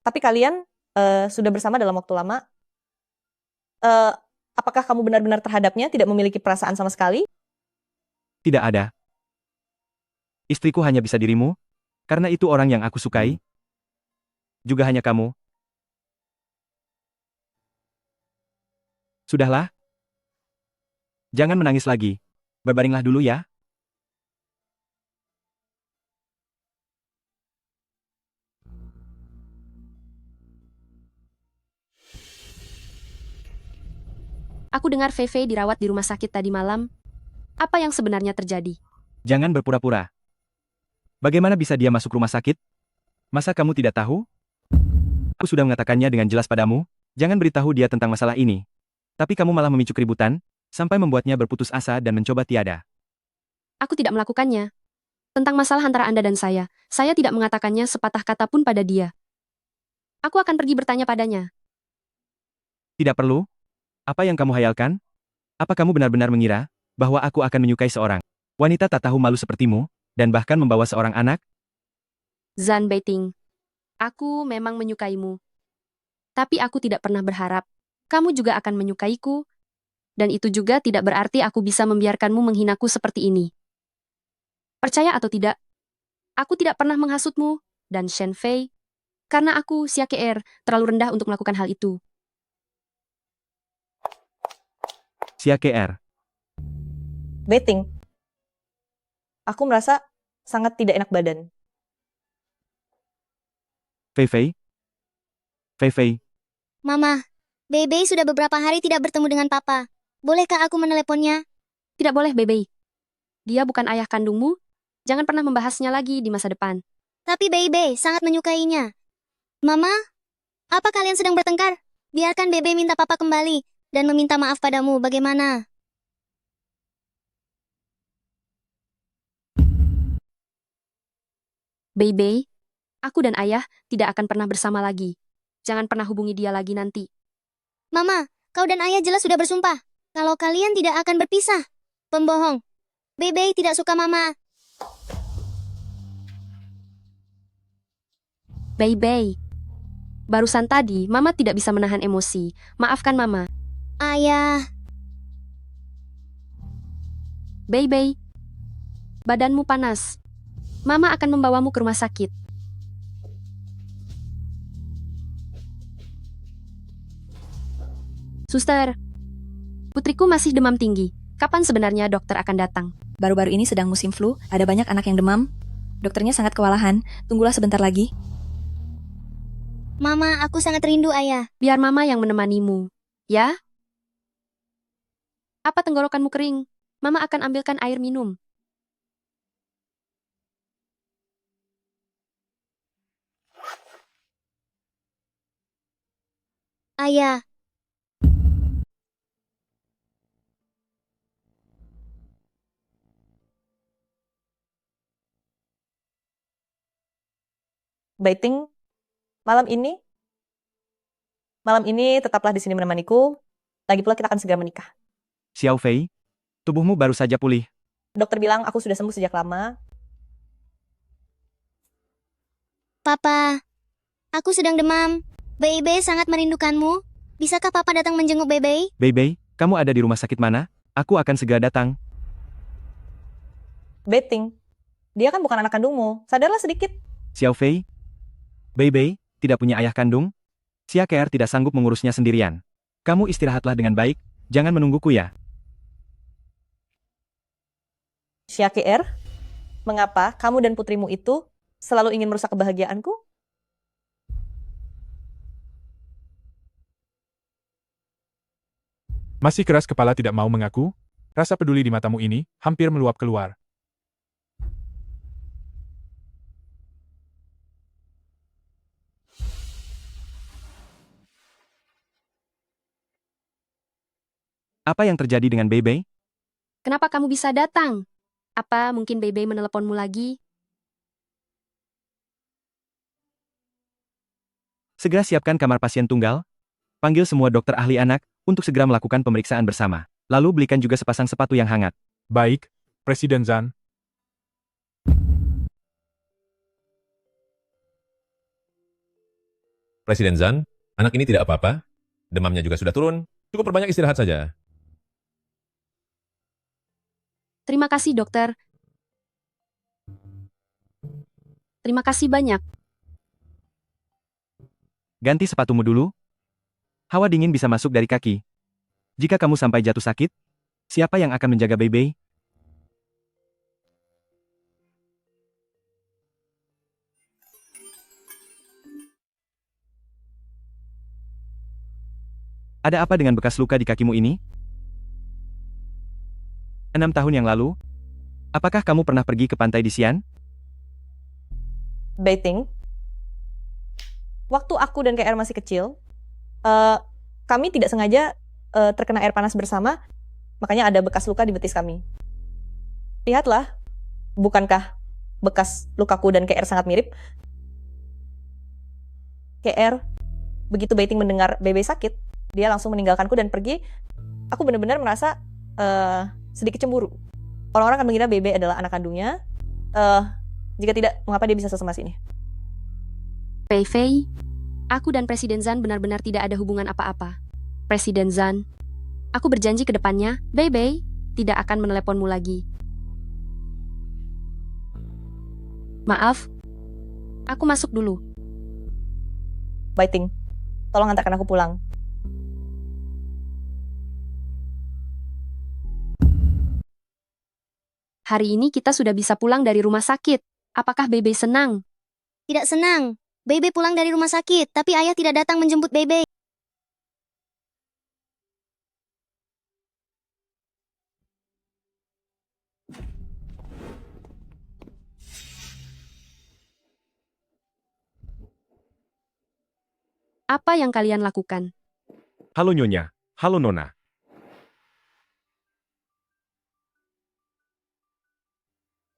Tapi kalian sudah bersama dalam waktu lama. Apakah kamu benar-benar terhadapnya tidak memiliki perasaan sama sekali? Tidak ada. Istriku hanya bisa dirimu, karena itu orang yang aku sukai. Juga hanya kamu. Sudahlah. Jangan menangis lagi. Berbaringlah dulu ya. Aku dengar Fei Fei dirawat di rumah sakit tadi malam. Apa yang sebenarnya terjadi? Jangan berpura-pura. Bagaimana bisa dia masuk rumah sakit? Masa kamu tidak tahu? Aku sudah mengatakannya dengan jelas padamu, jangan beritahu dia tentang masalah ini. Tapi kamu malah memicu keributan, sampai membuatnya berputus asa dan mencoba tiada. Aku tidak melakukannya. Tentang masalah antara Anda dan saya tidak mengatakannya sepatah kata pun pada dia. Aku akan pergi bertanya padanya. Tidak perlu. Apa yang kamu hayalkan? Apa kamu benar-benar mengira bahwa aku akan menyukai seorang wanita tak tahu malu sepertimu, dan bahkan membawa seorang anak? Zan Baiting, aku memang menyukaimu. Tapi aku tidak pernah berharap kamu juga akan menyukaiku, dan itu juga tidak berarti aku bisa membiarkanmu menghinaku seperti ini. Percaya atau tidak, aku tidak pernah menghasutmu, dan Shen Fei, karena aku, Xia KR, terlalu rendah untuk melakukan hal itu. Xia KR. Baiting. Aku merasa sangat tidak enak badan. Fei Fei. Fei Fei. Mama, Bebe sudah beberapa hari tidak bertemu dengan Papa. Bolehkah aku meneleponnya? Tidak boleh, Bebe. Dia bukan ayah kandungmu. Jangan pernah membahasnya lagi di masa depan. Tapi Bebe sangat menyukainya. Mama, apa kalian sedang bertengkar? Biarkan Bebe minta Papa kembali dan meminta maaf padamu. Bagaimana? Bebe, aku dan ayah tidak akan pernah bersama lagi. Jangan pernah hubungi dia lagi nanti. Mama, kau dan ayah jelas sudah bersumpah kalau kalian tidak akan berpisah. Pembohong. Bebe tidak suka Mama. Bebe, barusan tadi Mama tidak bisa menahan emosi. Maafkan Mama. Ayah. Bebe, badanmu panas. Mama akan membawamu ke rumah sakit. Suster, putriku masih demam tinggi. Kapan sebenarnya dokter akan datang? Baru-baru ini sedang musim flu, ada banyak anak yang demam. Dokternya sangat kewalahan, tunggulah sebentar lagi. Mama, aku sangat rindu ayah. Biar Mama yang menemanimu, ya? Apa tenggorokanmu kering? Mama akan ambilkan air minum. Ayah. Baiting, malam ini tetaplah di sini menemaniku. Lagi pula kita akan segera menikah. Xiao Fei, tubuhmu baru saja pulih. Dokter bilang aku sudah sembuh sejak lama. Papa, aku sedang demam. Bebe sangat merindukanmu. Bisakah Papa datang menjenguk Bebe? Bebe, kamu ada di rumah sakit mana? Aku akan segera datang. Baiting, Dia kan bukan anak kandungmu. Sadarlah sedikit. Xiao Fei? Bei Bei, tidak punya ayah kandung? Xia Ke'er tidak sanggup mengurusnya sendirian. Kamu istirahatlah dengan baik, jangan menungguku ya. Xia Ke'er, mengapa kamu dan putrimu itu selalu ingin merusak kebahagiaanku? Masih keras kepala tidak mau mengaku? Rasa peduli di matamu ini hampir meluap keluar. Apa yang terjadi dengan Bei Bei? Kenapa kamu bisa datang? Apa mungkin Bei Bei meneleponmu lagi? Segera siapkan kamar pasien tunggal. Panggil semua dokter ahli anak untuk segera melakukan pemeriksaan bersama. Lalu belikan juga sepasang sepatu yang hangat. Baik, Presiden Zhan. Presiden Zhan, anak ini tidak apa-apa. Demamnya juga sudah turun. Cukup perbanyak istirahat saja. Terima kasih, dokter. Terima kasih banyak. Ganti sepatumu dulu. Hawa dingin bisa masuk dari kaki. Jika kamu sampai jatuh sakit, siapa yang akan menjaga Bei Bei? Ada apa dengan bekas luka di kakimu ini? 6 tahun yang lalu? Apakah kamu pernah pergi ke pantai di Xi'an? Baiting. Waktu aku dan KR masih kecil, kami tidak sengaja terkena air panas bersama, makanya ada bekas luka di betis kami. Lihatlah, bukankah bekas lukaku dan KR sangat mirip? KR, begitu Baiting mendengar Bei Bei sakit, dia langsung meninggalkanku dan pergi. Aku benar-benar merasa sedikit cemburu. Orang-orang akan mengira Bei Bei adalah anak kandungnya. Jika tidak, mengapa dia bisa sesemas ini? Fei Fei, aku dan Presiden Zhan benar-benar tidak ada hubungan apa-apa. Presiden Zhan, aku berjanji ke depannya, Bei Bei tidak akan meneleponmu lagi. Maaf, aku masuk dulu. Baiting, tolong antarkan aku pulang. Hari ini kita sudah bisa pulang dari rumah sakit. Apakah Bei Bei senang? Tidak senang. Bei Bei pulang dari rumah sakit, tapi ayah tidak datang menjemput Bei Bei. Apa yang kalian lakukan? Halo Nyonya, halo Nona.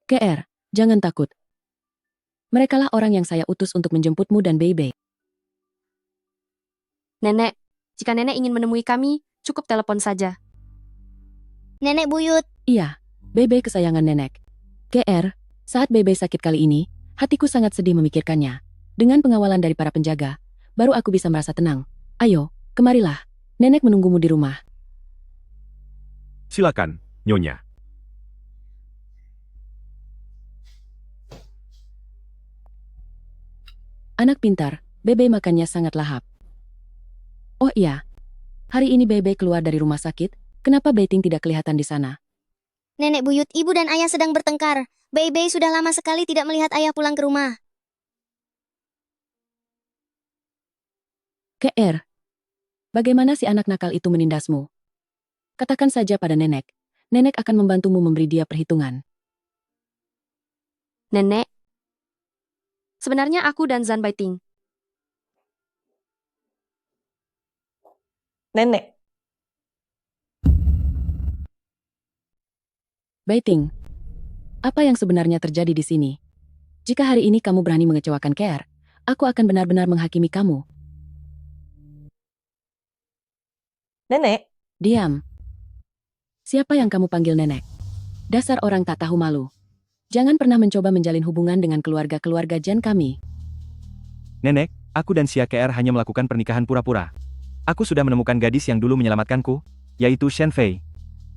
KR, jangan takut. Merekalah orang yang saya utus untuk menjemputmu dan Bei Bei. Nenek, jika nenek ingin menemui kami, cukup telepon saja. Nenek buyut. Iya, Bei Bei kesayangan nenek. KR, saat Bei Bei sakit kali ini, hatiku sangat sedih memikirkannya. Dengan pengawalan dari para penjaga, baru aku bisa merasa tenang. Ayo, kemarilah. Nenek menunggumu di rumah. Silakan, Nyonya. Anak pintar, Bei Bei makannya sangat lahap. Oh iya, hari ini Bei Bei keluar dari rumah sakit, kenapa Baiting tidak kelihatan di sana? Nenek buyut, ibu dan ayah sedang bertengkar. Bei Bei sudah lama sekali tidak melihat ayah pulang ke rumah. KR, bagaimana si anak nakal itu menindasmu? Katakan saja pada nenek. Nenek akan membantumu memberi dia perhitungan. Nenek, sebenarnya aku dan Zhan Baiting. Nenek. Baiting, apa yang sebenarnya terjadi di sini? Jika hari ini kamu berani mengecewakan KR, aku akan benar-benar menghakimi kamu. Nenek. Diam. Siapa yang kamu panggil nenek? Dasar orang tak tahu malu. Jangan pernah mencoba menjalin hubungan dengan keluarga-keluarga Zhan kami. Nenek, aku dan Xia Ke'er hanya melakukan pernikahan pura-pura. Aku sudah menemukan gadis yang dulu menyelamatkanku, yaitu Shen Fei.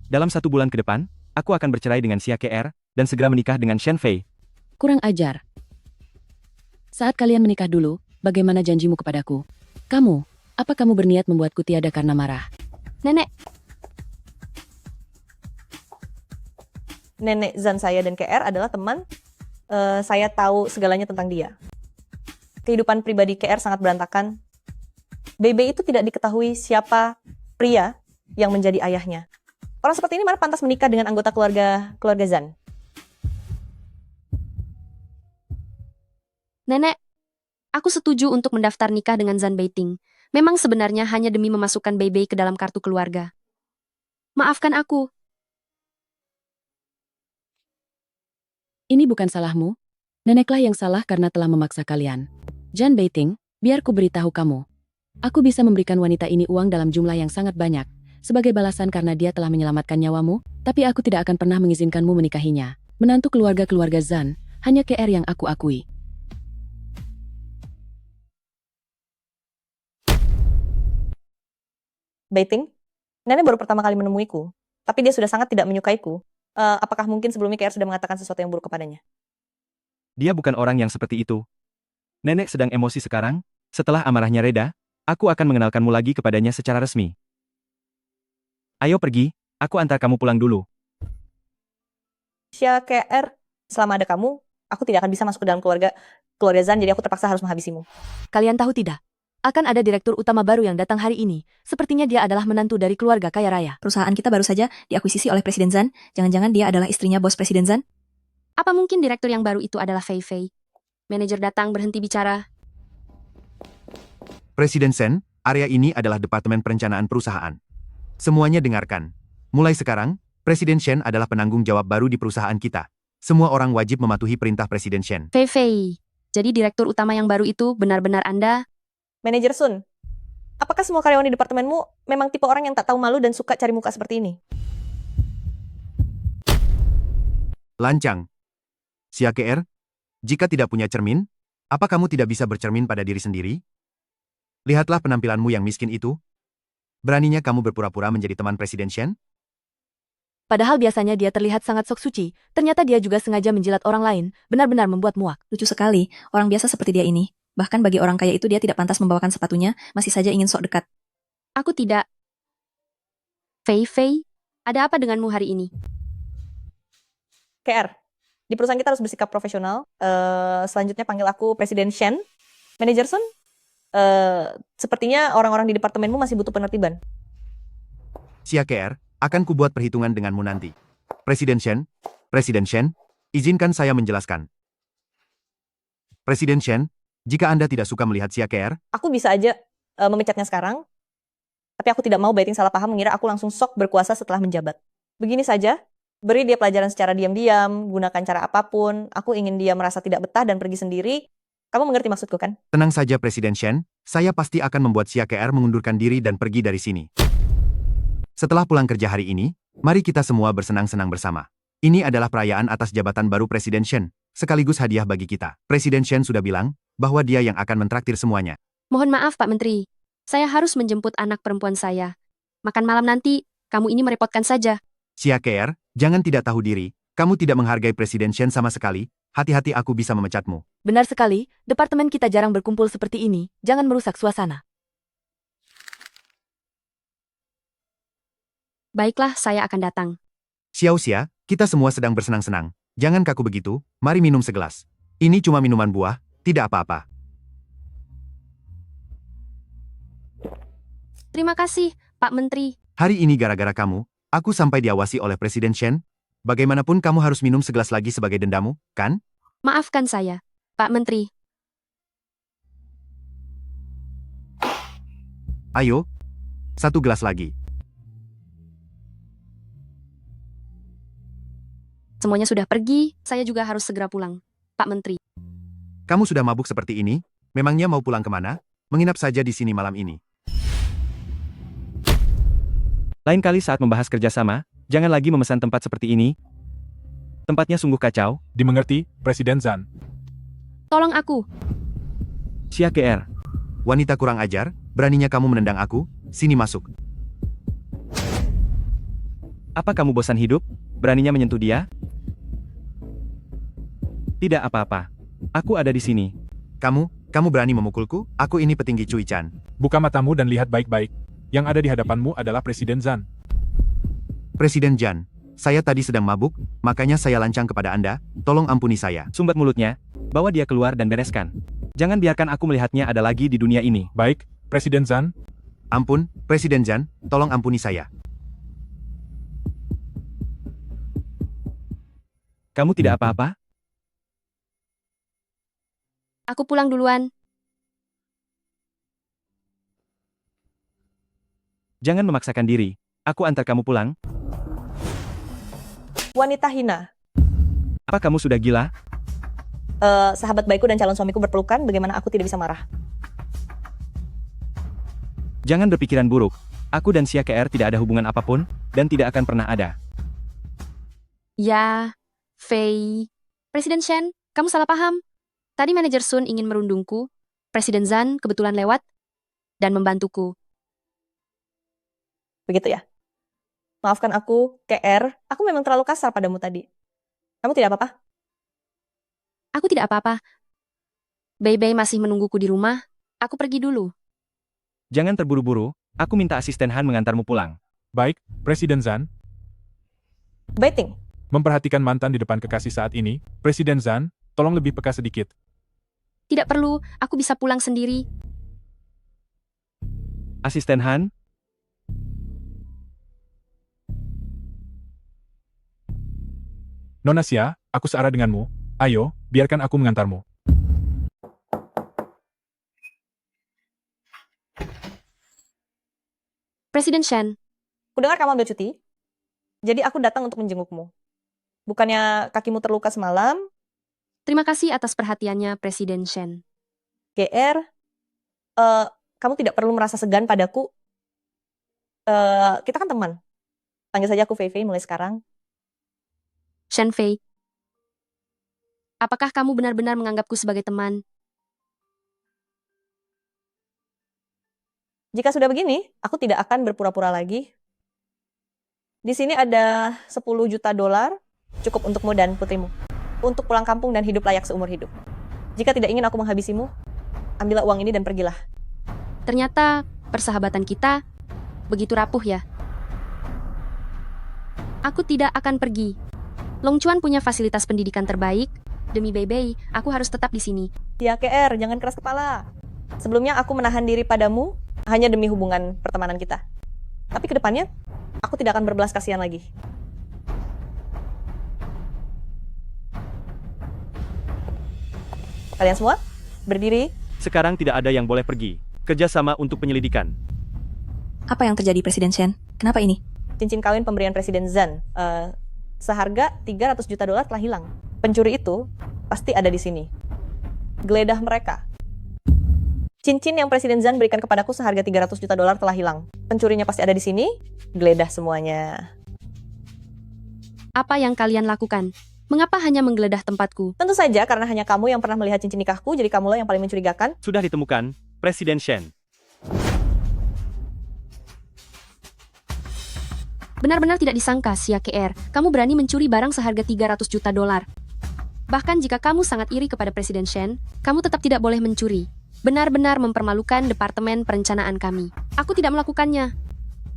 Dalam 1 bulan ke depan, aku akan bercerai dengan Xia Ke'er dan segera menikah dengan Shen Fei. Kurang ajar. Saat kalian menikah dulu, bagaimana janjimu kepadaku? Kamu, apa kamu berniat membuatku tiada karena marah? Nenek, Nenek Zan saya dan KR adalah teman. Saya tahu segalanya tentang dia. Kehidupan pribadi KR sangat berantakan. BB itu tidak diketahui siapa pria yang menjadi ayahnya. Orang seperti ini mana pantas menikah dengan anggota keluarga Zan? Nenek, aku setuju untuk mendaftar nikah dengan Zan Beiting. Memang sebenarnya hanya demi memasukkan BB ke dalam kartu keluarga. Maafkan aku. Ini bukan salahmu. Neneklah yang salah karena telah memaksa kalian. Zan Beiting, biar ku beritahu kamu. Aku bisa memberikan wanita ini uang dalam jumlah yang sangat banyak, sebagai balasan karena dia telah menyelamatkan nyawamu, tapi aku tidak akan pernah mengizinkanmu menikahinya. Menantu keluarga Zan, hanya KR yang aku akui. Beiting, Nenek baru pertama kali menemuiku, tapi dia sudah sangat tidak menyukaiku. Apakah mungkin sebelumnya KR sudah mengatakan sesuatu yang buruk kepadanya? Dia bukan orang yang seperti itu. Nenek sedang emosi sekarang. Setelah amarahnya reda, aku akan mengenalkanmu lagi kepadanya secara resmi. Ayo pergi, aku antar kamu pulang dulu. Xia KR, selama ada kamu, aku tidak akan bisa masuk ke dalam keluarga Zan, jadi aku terpaksa harus menghabisimu. Kalian tahu tidak? Akan ada direktur utama baru yang datang hari ini. Sepertinya dia adalah menantu dari keluarga kaya raya. Perusahaan kita baru saja diakuisisi oleh Presiden Zan. Jangan-jangan dia adalah istrinya bos Presiden Zan? Apa mungkin direktur yang baru itu adalah Fei Fei? Manajer datang berhenti bicara. Presiden Shen, area ini adalah Departemen Perencanaan Perusahaan. Semuanya dengarkan. Mulai sekarang, Presiden Shen adalah penanggung jawab baru di perusahaan kita. Semua orang wajib mematuhi perintah Presiden Shen. Fei Fei, jadi direktur utama yang baru itu benar-benar Anda? Manajer Sun, apakah semua karyawan di departemenmu memang tipe orang yang tak tahu malu dan suka cari muka seperti ini? Lancang. Xia KR, jika tidak punya cermin, apa kamu tidak bisa bercermin pada diri sendiri? Lihatlah penampilanmu yang miskin itu. Beraninya kamu berpura-pura menjadi teman Presiden Shen? Padahal biasanya dia terlihat sangat sok suci, ternyata dia juga sengaja menjilat orang lain, benar-benar membuat muak. Lucu sekali, orang biasa seperti dia ini. Bahkan bagi orang kaya itu dia tidak pantas membawakan sepatunya, masih saja ingin sok dekat. Aku tidak. Fei Fei, ada apa denganmu hari ini? KR, di perusahaan kita harus bersikap profesional. Selanjutnya panggil aku Presiden Shen. Manajer Sun, sepertinya orang-orang di departemenmu masih butuh penertiban. Xia KR, akan kubuat perhitungan denganmu nanti. Presiden Shen, izinkan saya menjelaskan. Presiden Shen, jika Anda tidak suka melihat Xia KR, Aku bisa aja memecatnya sekarang, tapi aku tidak mau Beiting salah paham mengira aku langsung sok berkuasa setelah menjabat. Begini saja, beri dia pelajaran secara diam-diam, gunakan cara apapun, aku ingin dia merasa tidak betah dan pergi sendiri. Kamu mengerti maksudku kan? tenang saja Presiden Shen, saya pasti akan membuat Xia KR mengundurkan diri dan pergi dari sini. Setelah pulang kerja hari ini, mari kita semua bersenang-senang bersama. Ini adalah perayaan atas jabatan baru Presiden Shen, sekaligus hadiah bagi kita. Presiden Shen sudah bilang bahwa dia yang akan mentraktir semuanya. Mohon maaf Pak Menteri, saya harus menjemput anak perempuan saya. Makan malam nanti, kamu ini merepotkan saja. Xia KR, jangan tidak tahu diri, kamu tidak menghargai Presiden Shen sama sekali, hati-hati aku bisa memecatmu. Benar sekali, departemen kita jarang berkumpul seperti ini, jangan merusak suasana. Baiklah, saya akan datang. Xiao Xia, kita semua sedang bersenang-senang. Jangan kaku begitu, mari minum segelas. Ini cuma minuman buah, tidak apa-apa. Terima kasih, Pak Menteri. Hari ini gara-gara kamu, aku sampai diawasi oleh Presiden Shen. Bagaimanapun kamu harus minum segelas lagi sebagai dendamu, kan? Maafkan saya, Pak Menteri. Ayo, satu gelas lagi. Semuanya sudah pergi, saya juga harus segera pulang. Pak Menteri. Kamu sudah mabuk seperti ini? Memangnya mau pulang kemana? Menginap saja di sini malam ini. Lain kali saat membahas kerjasama, jangan lagi memesan tempat seperti ini. Tempatnya sungguh kacau. Dimengerti, Presiden Zan. Tolong aku. Xia KR. Wanita kurang ajar, beraninya kamu menendang aku? Sini masuk. Apa kamu bosan hidup? Beraninya menyentuh dia? Tidak apa-apa. Aku ada di sini. Kamu berani memukulku? Aku ini petinggi Cui Chan. Buka matamu dan lihat baik-baik. Yang ada di hadapanmu adalah Presiden Zhan. Presiden Zhan, saya tadi sedang mabuk, makanya saya lancang kepada Anda, tolong ampuni saya. Sumbat mulutnya, bawa dia keluar dan bereskan. Jangan biarkan aku melihatnya ada lagi di dunia ini. Baik, Presiden Zhan. Ampun, Presiden Zhan, tolong ampuni saya. Kamu tidak apa-apa? Aku pulang duluan. Jangan memaksakan diri. Aku antar kamu pulang. Wanita hina. Apa kamu sudah gila? Sahabat baikku dan calon suamiku berpelukan, bagaimana aku tidak bisa marah? Jangan berpikiran buruk. Aku dan Xia KR tidak ada hubungan apapun, dan tidak akan pernah ada. Ya, Fei. Presiden Shen, kamu salah paham. Tadi manajer Sun ingin merundungku. Presiden Zhan kebetulan lewat dan membantuku. Begitu ya? Maafkan aku, KR. Aku memang terlalu kasar padamu tadi. Kamu tidak apa-apa? Aku tidak apa-apa. Bei masih menungguku di rumah. Aku pergi dulu. Jangan terburu-buru. Aku minta asisten Han mengantarmu pulang. Baik, Presiden Zhan. Baiting. Memperhatikan mantan di depan kekasih saat ini, Presiden Zhan, tolong lebih peka sedikit. Tidak perlu, aku bisa pulang sendiri. Asisten Han? Nona Xia, aku searah denganmu. Ayo, biarkan aku mengantarmu. Presiden Shen. Kudengar kamu ambil cuti. Jadi aku datang untuk menjengukmu. Bukannya kakimu terluka semalam? Terima kasih atas perhatiannya, Presiden Shen. GR, kamu tidak perlu merasa segan padaku. Kita kan teman. Panggil saja aku Fei Fei mulai sekarang. Shen Fei. Apakah kamu benar-benar menganggapku sebagai teman? Jika sudah begini, aku tidak akan berpura-pura lagi. Di sini ada 10 juta dolar, cukup untukmu dan putrimu. Untuk pulang kampung dan hidup layak seumur hidup. Jika tidak ingin aku menghabisimu, ambillah uang ini dan pergilah. Ternyata persahabatan kita begitu rapuh ya. Aku tidak akan pergi. Long Chuan punya fasilitas pendidikan terbaik. Demi Bei, aku harus tetap di sini. Ya KR, jangan keras kepala. Sebelumnya aku menahan diri padamu hanya demi hubungan pertemanan kita. Tapi ke depannya, aku tidak akan berbelas kasihan lagi. Kalian semua, berdiri. Sekarang tidak ada yang boleh pergi. Kerjasama untuk penyelidikan. Apa yang terjadi, Presiden Shen? Kenapa ini? Cincin kawin pemberian Presiden Zhan. Seharga 300 juta dolar telah hilang. Pencuri itu pasti ada di sini. Geledah mereka. Cincin yang Presiden Zhan berikan kepadaku seharga 300 juta dolar telah hilang. Pencurinya pasti ada di sini. Geledah semuanya. Apa yang kalian lakukan? Mengapa hanya menggeledah tempatku? Tentu saja karena hanya kamu yang pernah melihat cincin nikahku, jadi kamulah yang paling mencurigakan. Sudah ditemukan, Presiden Shen. Benar-benar tidak disangka, Xia KR. Kamu berani mencuri barang seharga 300 juta dolar. Bahkan jika kamu sangat iri kepada Presiden Shen, kamu tetap tidak boleh mencuri. Benar-benar mempermalukan Departemen Perencanaan kami. Aku tidak melakukannya.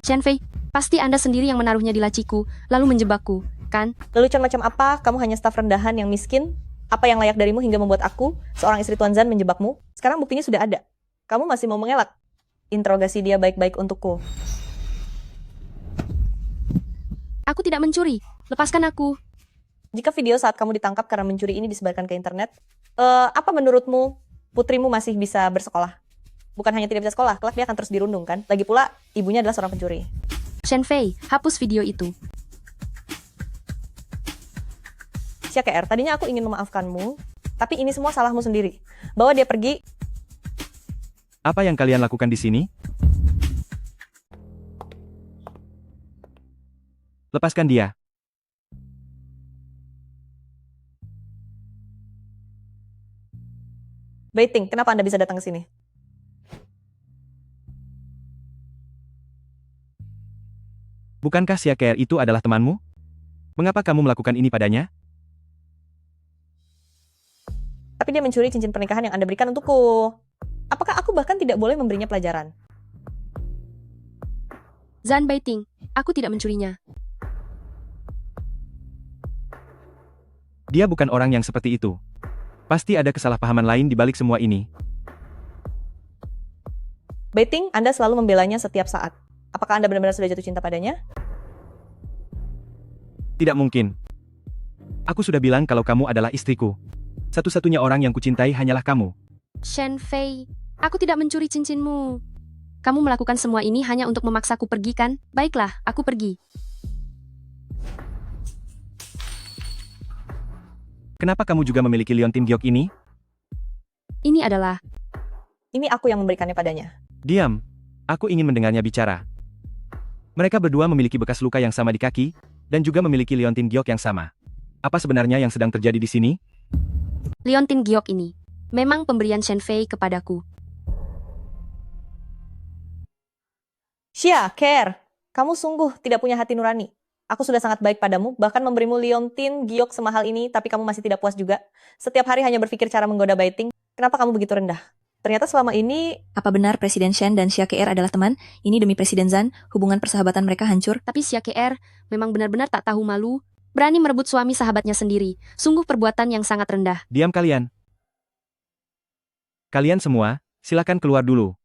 Shen Fei, pasti Anda sendiri yang menaruhnya di laciku, lalu menjebakku. Kan? Lelucon macam apa? Kamu hanya staf rendahan yang miskin? Apa yang layak darimu hingga membuat aku, seorang istri Tuan Zhan, menjebakmu? Sekarang buktinya sudah ada. Kamu masih mau mengelak? Interogasi dia baik-baik untukku. Aku tidak mencuri. Lepaskan aku. Jika video saat kamu ditangkap karena mencuri ini disebarkan ke internet, apa menurutmu putrimu masih bisa bersekolah? Bukan hanya tidak bisa sekolah, kelak dia akan terus dirundung kan? Lagi pula, ibunya adalah seorang pencuri. Shen Fei, hapus video itu. Xia KR, tadinya aku ingin memaafkanmu, tapi ini semua salahmu sendiri. Bawa dia pergi. Apa yang kalian lakukan di sini? Lepaskan dia. Baiting, kenapa Anda bisa datang ke sini? Bukankah Xia KR itu adalah temanmu? Mengapa kamu melakukan ini padanya? Tapi dia mencuri cincin pernikahan yang Anda berikan untukku. Apakah aku bahkan tidak boleh memberinya pelajaran? Zan Baiting, aku tidak mencurinya. Dia bukan orang yang seperti itu. Pasti ada kesalahpahaman lain di balik semua ini. Baiting, Anda selalu membelanya setiap saat. Apakah Anda benar-benar sudah jatuh cinta padanya? Tidak mungkin. Aku sudah bilang kalau kamu adalah istriku. Satu-satunya orang yang kucintai hanyalah kamu. Shen Fei, aku tidak mencuri cincinmu. Kamu melakukan semua ini hanya untuk memaksaku pergi kan? Baiklah, aku pergi. Kenapa kamu juga memiliki liontin giok ini? Ini adalah... Ini aku yang memberikannya padanya. Diam. Aku ingin mendengarnya bicara. Mereka berdua memiliki bekas luka yang sama di kaki, dan juga memiliki liontin giok yang sama. Apa sebenarnya yang sedang terjadi di sini? Liontin giok ini memang pemberian Shen Fei kepadaku. Xia, Care, kamu sungguh tidak punya hati nurani. Aku sudah sangat baik padamu, bahkan memberimu liontin giok semahal ini, tapi kamu masih tidak puas juga. Setiap hari hanya berpikir cara menggoda Baiting. Kenapa kamu begitu rendah? Ternyata selama ini... Apa benar Presiden Shen dan Xia KR adalah teman? Ini demi Presiden Zan, hubungan persahabatan mereka hancur. Tapi Xia KR memang benar-benar tak tahu malu, berani merebut suami sahabatnya sendiri. Sungguh perbuatan yang sangat rendah. Diam kalian. Kalian semua, silakan keluar dulu.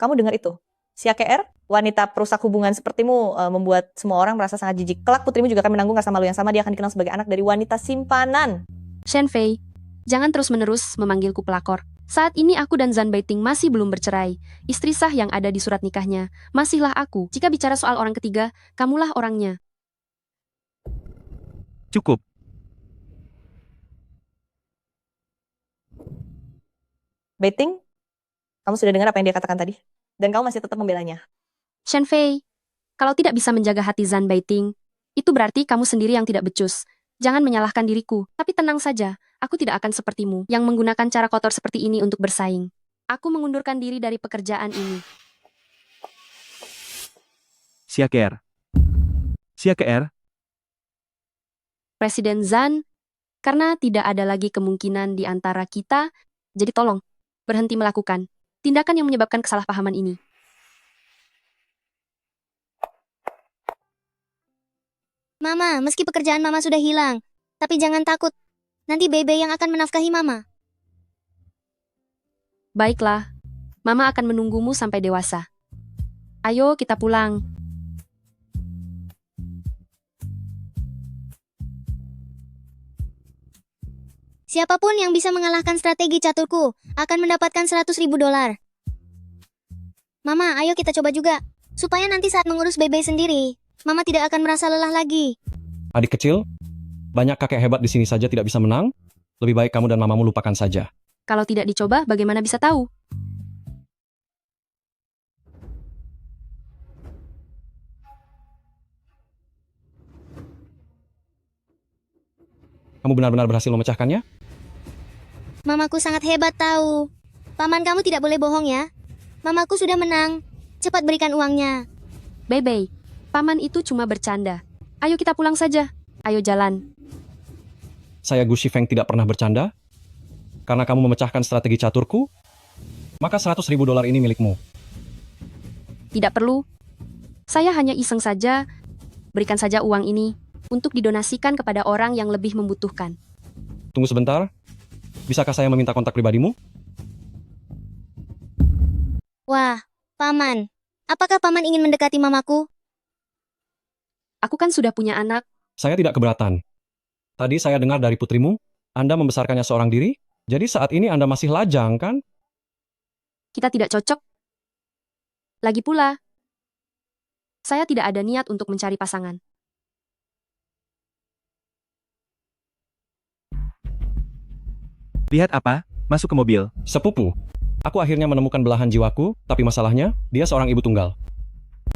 Kamu dengar itu? Xia KR, wanita perusak hubungan sepertimu membuat semua orang merasa sangat jijik. Kelak putrimu juga akan menanggung rasa malu yang sama. Dia akan dikenal sebagai anak dari wanita simpanan. Shen Fei, jangan terus-menerus memanggilku pelakor. Saat ini aku dan Zan Baiting masih belum bercerai. Istri sah yang ada di surat nikahnya masihlah aku. Jika bicara soal orang ketiga, kamulah orangnya. Cukup. Baiting, kamu sudah dengar apa yang dia katakan tadi? Dan kamu masih tetap membelanya. Shen Fei, kalau tidak bisa menjaga hati Zan Baiting, itu berarti kamu sendiri yang tidak becus. Jangan menyalahkan diriku, tapi tenang saja, aku tidak akan sepertimu yang menggunakan cara kotor seperti ini untuk bersaing. Aku mengundurkan diri dari pekerjaan ini. Xia KR. Xia KR. Presiden Zan, karena tidak ada lagi kemungkinan di antara kita, jadi tolong, berhenti melakukan tindakan yang menyebabkan kesalahpahaman ini. Mama, meski pekerjaan Mama sudah hilang, tapi jangan takut. Nanti Bebe yang akan menafkahi Mama. Baiklah, Mama akan menunggumu sampai dewasa. Ayo kita pulang. Siapapun yang bisa mengalahkan strategi caturku akan mendapatkan $100.000. Mama, ayo kita coba juga. Supaya nanti saat mengurus Bebe sendiri, Mama tidak akan merasa lelah lagi. Adik kecil, banyak kakek hebat di sini saja tidak bisa menang. Lebih baik kamu dan mamamu lupakan saja. Kalau tidak dicoba, bagaimana bisa tahu? Kamu benar-benar berhasil memecahkannya? Mamaku sangat hebat tahu. Paman kamu tidak boleh bohong ya. Mamaku sudah menang. Cepat berikan uangnya. Bebe, paman itu cuma bercanda. Ayo kita pulang saja. Ayo jalan. Saya Gu Shifeng tidak pernah bercanda. Karena kamu memecahkan strategi caturku, maka $100.000 ini milikmu. Tidak perlu. Saya hanya iseng saja. Berikan saja uang ini untuk didonasikan kepada orang yang lebih membutuhkan. Tunggu sebentar. Bisakah saya meminta kontak pribadimu? Wah, Paman. Apakah Paman ingin mendekati mamaku? Aku kan sudah punya anak. Saya tidak keberatan. Tadi saya dengar dari putrimu, Anda membesarkannya seorang diri, jadi saat ini Anda masih lajang, kan? Kita tidak cocok. Lagi pula, saya tidak ada niat untuk mencari pasangan. Lihat apa? Masuk ke mobil. Sepupu. Aku akhirnya menemukan belahan jiwaku, tapi masalahnya, dia seorang ibu tunggal.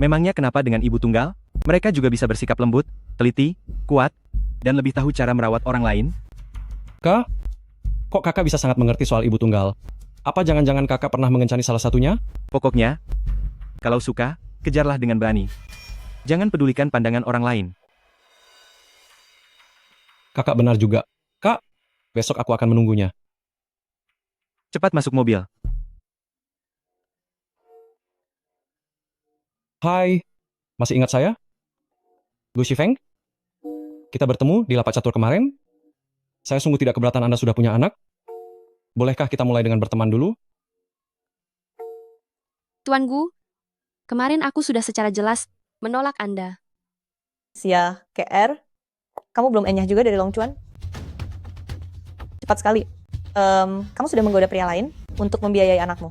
Memangnya kenapa dengan ibu tunggal? Mereka juga bisa bersikap lembut, teliti, kuat, dan lebih tahu cara merawat orang lain. Kak? Kok kakak bisa sangat mengerti soal ibu tunggal? Apa jangan-jangan kakak pernah mengencani salah satunya? Pokoknya, kalau suka, kejarlah dengan berani. Jangan pedulikan pandangan orang lain. Kakak benar juga. Kak, Besok aku akan menunggunya. Cepat masuk mobil. Hai, masih ingat saya? Gu Shifeng? Kita bertemu di lapak catur kemarin. Saya sungguh tidak keberatan Anda sudah punya anak. Bolehkah kita mulai dengan berteman dulu? Tuan Gu, kemarin aku sudah secara jelas menolak Anda. Sia, KR, kamu belum enyah juga dari Long Chuan? Cepat sekali. Kamu sudah menggoda pria lain untuk membiayai anakmu.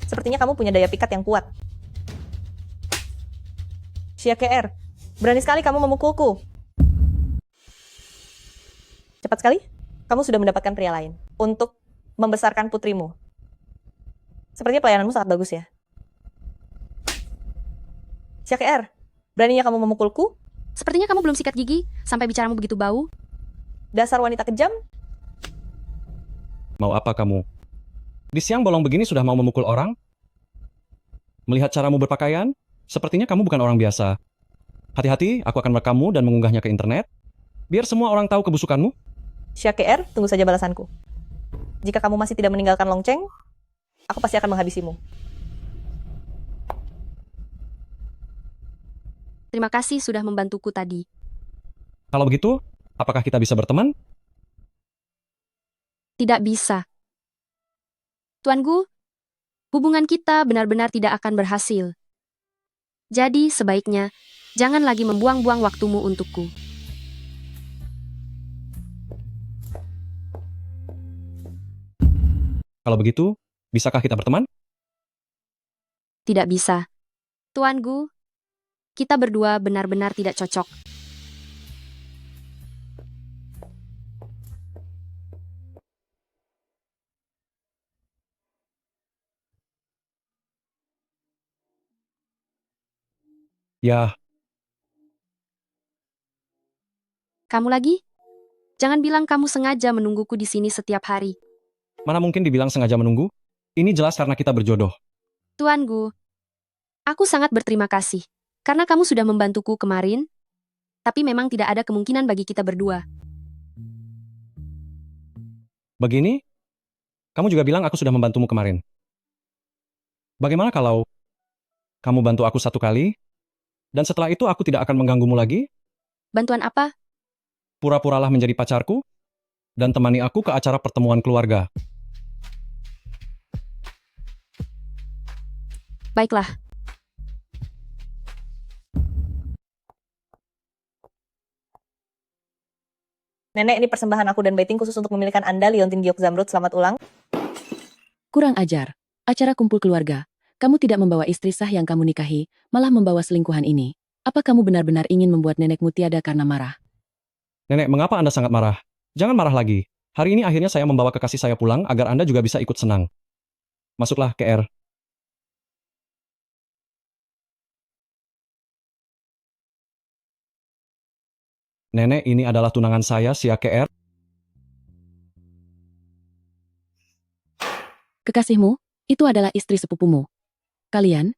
Sepertinya kamu punya daya pikat yang kuat. Sia KR, berani sekali kamu memukulku. Cepat sekali, kamu sudah mendapatkan pria lain untuk membesarkan putrimu. Sepertinya pelayananmu sangat bagus ya. Sia KR, beraninya kamu memukulku? Sepertinya kamu belum sikat gigi sampai bicaramu begitu bau. Dasar wanita kejam. Mau apa kamu? Di siang bolong begini sudah mau memukul orang? Melihat caramu berpakaian, sepertinya kamu bukan orang biasa. Hati-hati, aku akan merekammu dan mengunggahnya ke internet. Biar semua orang tahu kebusukanmu. Sia KR, tunggu saja balasanku. Jika kamu masih tidak meninggalkan Long Cheng, aku pasti akan menghabisimu. Terima kasih sudah membantuku tadi. Kalau begitu, apakah kita bisa berteman? Tidak bisa. Tuan Gu, hubungan kita benar-benar tidak akan berhasil. Jadi sebaiknya, jangan lagi membuang-buang waktumu untukku. Kalau begitu, bisakah kita berteman? Tidak bisa. Tuan Gu, kita berdua benar-benar tidak cocok. Ya, Kamu lagi? Jangan bilang kamu sengaja menungguku di sini setiap hari. mana mungkin dibilang sengaja menunggu? Ini jelas karena kita berjodoh. Tuan Gu, aku sangat berterima kasih karena kamu sudah membantuku kemarin, tapi memang tidak ada kemungkinan bagi kita berdua. Begini, kamu juga bilang aku sudah membantumu kemarin. Bagaimana kalau kamu bantu aku satu kali, dan setelah itu aku tidak akan mengganggumu lagi? Bantuan apa? Pura-puralah menjadi pacarku, dan temani aku ke acara pertemuan keluarga. Baiklah. Nenek, ini persembahan aku dan Baiting khusus untuk memilihkan Anda, Liontin Giok Zamrud. Selamat ulang. Kurang ajar. Acara kumpul keluarga. Kamu tidak membawa istri sah yang kamu nikahi, malah membawa selingkuhan ini. Apa kamu benar-benar ingin membuat nenekmu tiada karena marah? Nenek, mengapa Anda sangat marah? Jangan marah lagi. Hari ini akhirnya saya membawa kekasih saya pulang agar Anda juga bisa ikut senang. Masuklah, KR. Nenek, ini adalah tunangan saya, Sia KR. Kekasihmu, itu adalah istri sepupumu. Kalian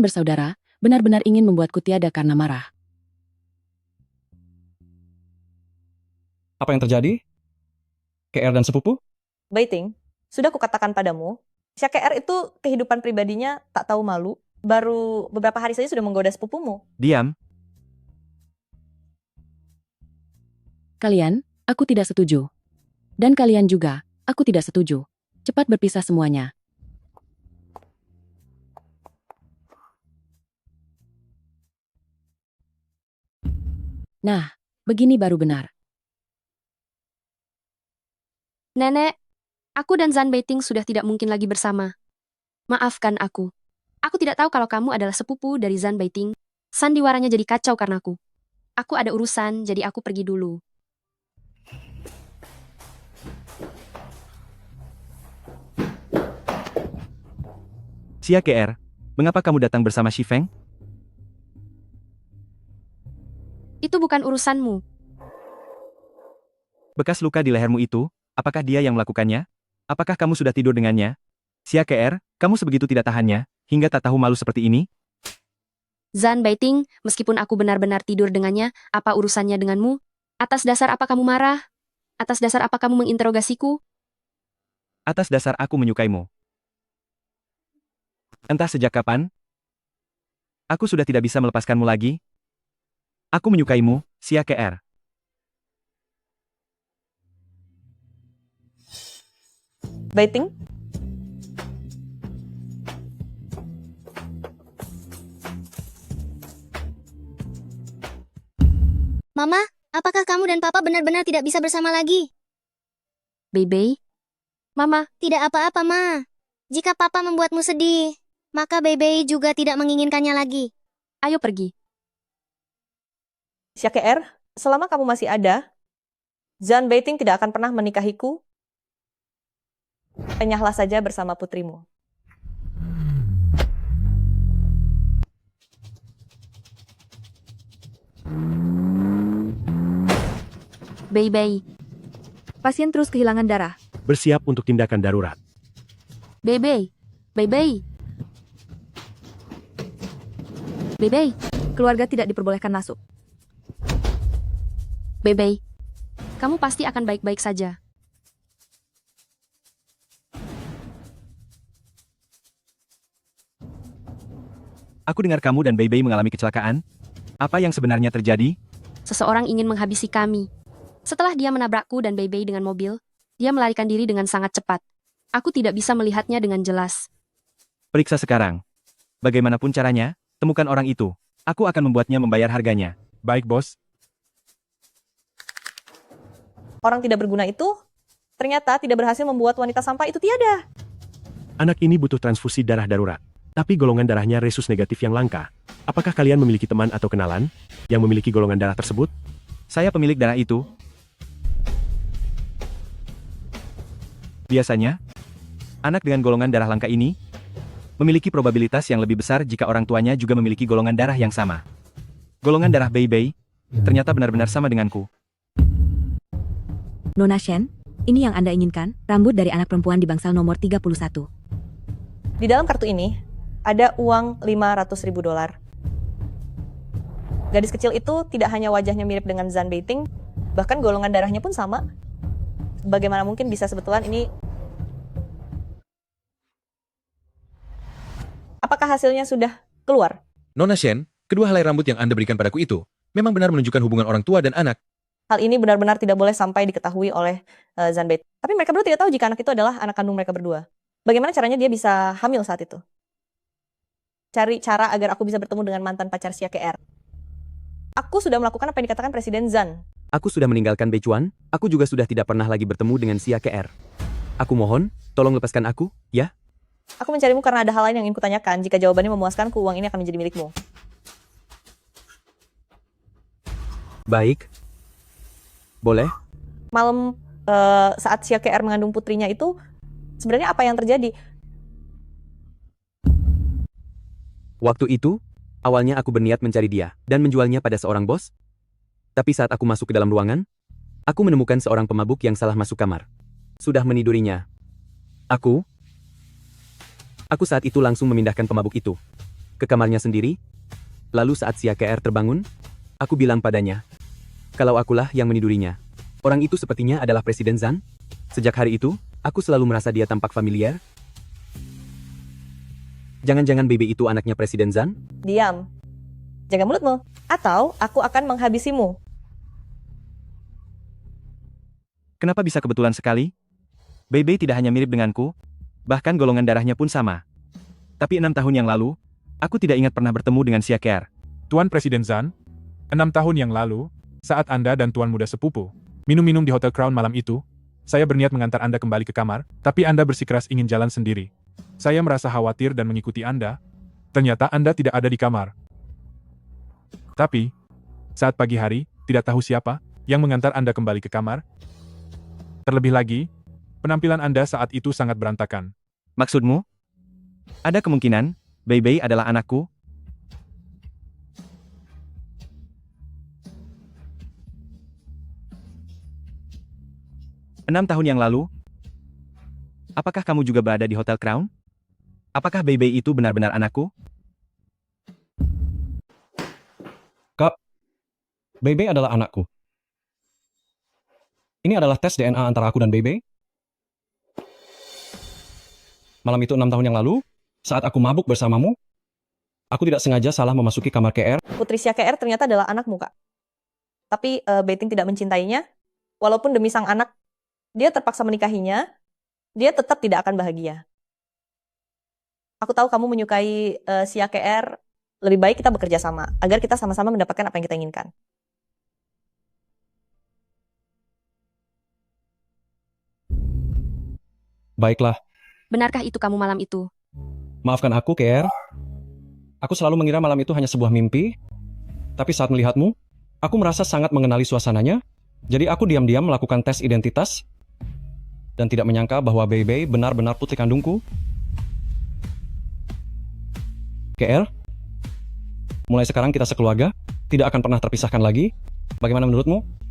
bersaudara, benar-benar ingin membuatku tiada karena marah. Apa yang terjadi? KR dan sepupu? Baiting, sudah kukatakan padamu, Sia KR itu kehidupan pribadinya tak tahu malu. Baru beberapa hari saja sudah menggoda sepupumu. Diam. Kalian, aku tidak setuju. Dan kalian juga, aku tidak setuju. Cepat berpisah semuanya. Nah, begini baru benar. Nenek, aku dan Zan Baiting sudah tidak mungkin lagi bersama. Maafkan aku. Aku tidak tahu kalau kamu adalah sepupu dari Zan Baiting. Sandiwaranya jadi kacau karena aku. Aku ada urusan, jadi aku pergi dulu. Sia KR, mengapa kamu datang bersama Shifeng? Itu bukan urusanmu. Bekas luka di lehermu itu, apakah dia yang melakukannya? Apakah kamu sudah tidur dengannya? Sia KR, kamu sebegitu tidak tahannya, hingga tak tahu malu seperti ini? Zan Baiting, meskipun aku benar-benar tidur dengannya, apa urusannya denganmu? Atas dasar apa kamu marah? Atas dasar apa kamu menginterogasiku? Atas dasar aku menyukaimu. Entah sejak kapan, aku sudah tidak bisa melepaskanmu lagi. Aku menyukaimu, Xia KR. Baiting? Mama, apakah kamu dan Papa benar-benar tidak bisa bersama lagi? Bebe? Mama? Tidak apa-apa, Ma. Jika Papa membuatmu sedih, maka Bebe juga tidak menginginkannya lagi. Ayo pergi. Xia KR, selama kamu masih ada, Zhan Beiting tidak akan pernah menikahiku. Enyahlah saja bersama putrimu. Bebe. Pasien terus kehilangan darah. Bersiap untuk tindakan darurat. Bebe. Bebe. Bebe. Keluarga tidak diperbolehkan masuk. Bebe. Kamu pasti akan baik-baik saja. Aku dengar kamu dan Bebe mengalami kecelakaan. Apa yang sebenarnya terjadi? Seseorang ingin menghabisi kami. Setelah dia menabrakku dan Bebe dengan mobil, dia melarikan diri dengan sangat cepat. Aku tidak bisa melihatnya dengan jelas. Periksa sekarang. Bagaimanapun caranya, temukan orang itu. Aku akan membuatnya membayar harganya. Baik, Bos. Orang tidak berguna itu ternyata tidak berhasil membuat wanita sampah itu tiada. Anak ini butuh transfusi darah darurat. Tapi golongan darahnya resus negatif yang langka. Apakah kalian memiliki teman atau kenalan yang memiliki golongan darah tersebut? Saya pemilik darah itu. Biasanya, anak dengan golongan darah langka ini memiliki probabilitas yang lebih besar jika orang tuanya juga memiliki golongan darah yang sama. Golongan darah Bebe ternyata benar-benar sama denganku. Nona Shen, ini yang Anda inginkan, rambut dari anak perempuan di bangsal nomor 31. Di dalam kartu ini, ada uang $500.000. Gadis kecil itu tidak hanya wajahnya mirip dengan Zhan Beiting, bahkan golongan darahnya pun sama. Bagaimana mungkin bisa sebetulan ini? Apakah hasilnya sudah keluar? Nona Shen, kedua helai rambut yang Anda berikan padaku itu memang benar menunjukkan hubungan orang tua dan anak. Hal ini benar-benar tidak boleh sampai diketahui oleh Zhan Beiting. Tapi mereka berdua tidak tahu jika anak itu adalah anak kandung mereka berdua. Bagaimana caranya dia bisa hamil saat itu? Cari cara agar aku bisa bertemu dengan mantan pacar Xia KR. Aku sudah melakukan apa yang dikatakan Presiden Zhan. Aku sudah meninggalkan Beichuan, aku juga sudah tidak pernah lagi bertemu dengan Xia KR. Aku mohon, tolong lepaskan aku, ya? Aku mencarimu karena ada hal lain yang ingin kutanyakan. Jika jawabannya memuaskanku, uang ini akan menjadi milikmu. Baik. Boleh? Malam saat Xia KR mengandung putrinya itu, sebenarnya apa yang terjadi? Waktu itu, awalnya aku berniat mencari dia dan menjualnya pada seorang bos. Tapi saat aku masuk ke dalam ruangan, aku menemukan seorang pemabuk yang salah masuk kamar. Sudah menidurinya. Aku saat itu langsung memindahkan pemabuk itu ke kamarnya sendiri. Lalu saat Xia KR terbangun, aku bilang padanya, kalau akulah yang menidurinya. Orang itu sepertinya adalah Presiden Zhan. Sejak hari itu, aku selalu merasa dia tampak familiar. Jangan-jangan Bebe itu anaknya Presiden Zhan? Diam. Jaga mulutmu. Atau aku akan menghabisimu. Kenapa bisa kebetulan sekali? Bebe tidak hanya mirip denganku, bahkan golongan darahnya pun sama. Tapi 6 tahun yang lalu, aku tidak ingat pernah bertemu dengan Xia KR. Tuan Presiden Zhan, 6 tahun yang lalu, saat Anda dan Tuan Muda Sepupu minum-minum di Hotel Crown malam itu, saya berniat mengantar Anda kembali ke kamar, tapi Anda bersikeras ingin jalan sendiri. Saya merasa khawatir dan mengikuti Anda. Ternyata Anda tidak ada di kamar. Tapi, saat pagi hari, tidak tahu siapa yang mengantar Anda kembali ke kamar. Terlebih lagi, penampilan Anda saat itu sangat berantakan. Maksudmu? Ada kemungkinan, Bebe adalah anakku? Enam tahun yang lalu, apakah kamu juga berada di Hotel Crown? Apakah Bebe itu benar-benar anakku? Kak, Bebe adalah anakku. Ini adalah tes DNA antara aku dan Bebe. Malam itu 6 tahun yang lalu, saat aku mabuk bersamamu, aku tidak sengaja salah memasuki kamar KR. Putri Xia KR ternyata adalah anak muka. Tapi Beiting tidak mencintainya, walaupun demi sang anak, dia terpaksa menikahinya, dia tetap tidak akan bahagia. Aku tahu kamu menyukai Xia KR, lebih baik kita bekerja sama, agar kita sama-sama mendapatkan apa yang kita inginkan. Baiklah, Benarkah itu kamu malam itu? maafkan aku, KR. Aku selalu mengira malam itu hanya sebuah mimpi, tapi saat melihatmu, aku merasa sangat mengenali suasananya, jadi aku diam-diam melakukan tes identitas, dan tidak menyangka bahwa Bebe benar-benar putri kandungku. KR, mulai sekarang kita sekeluarga, tidak akan pernah terpisahkan lagi. Bagaimana menurutmu?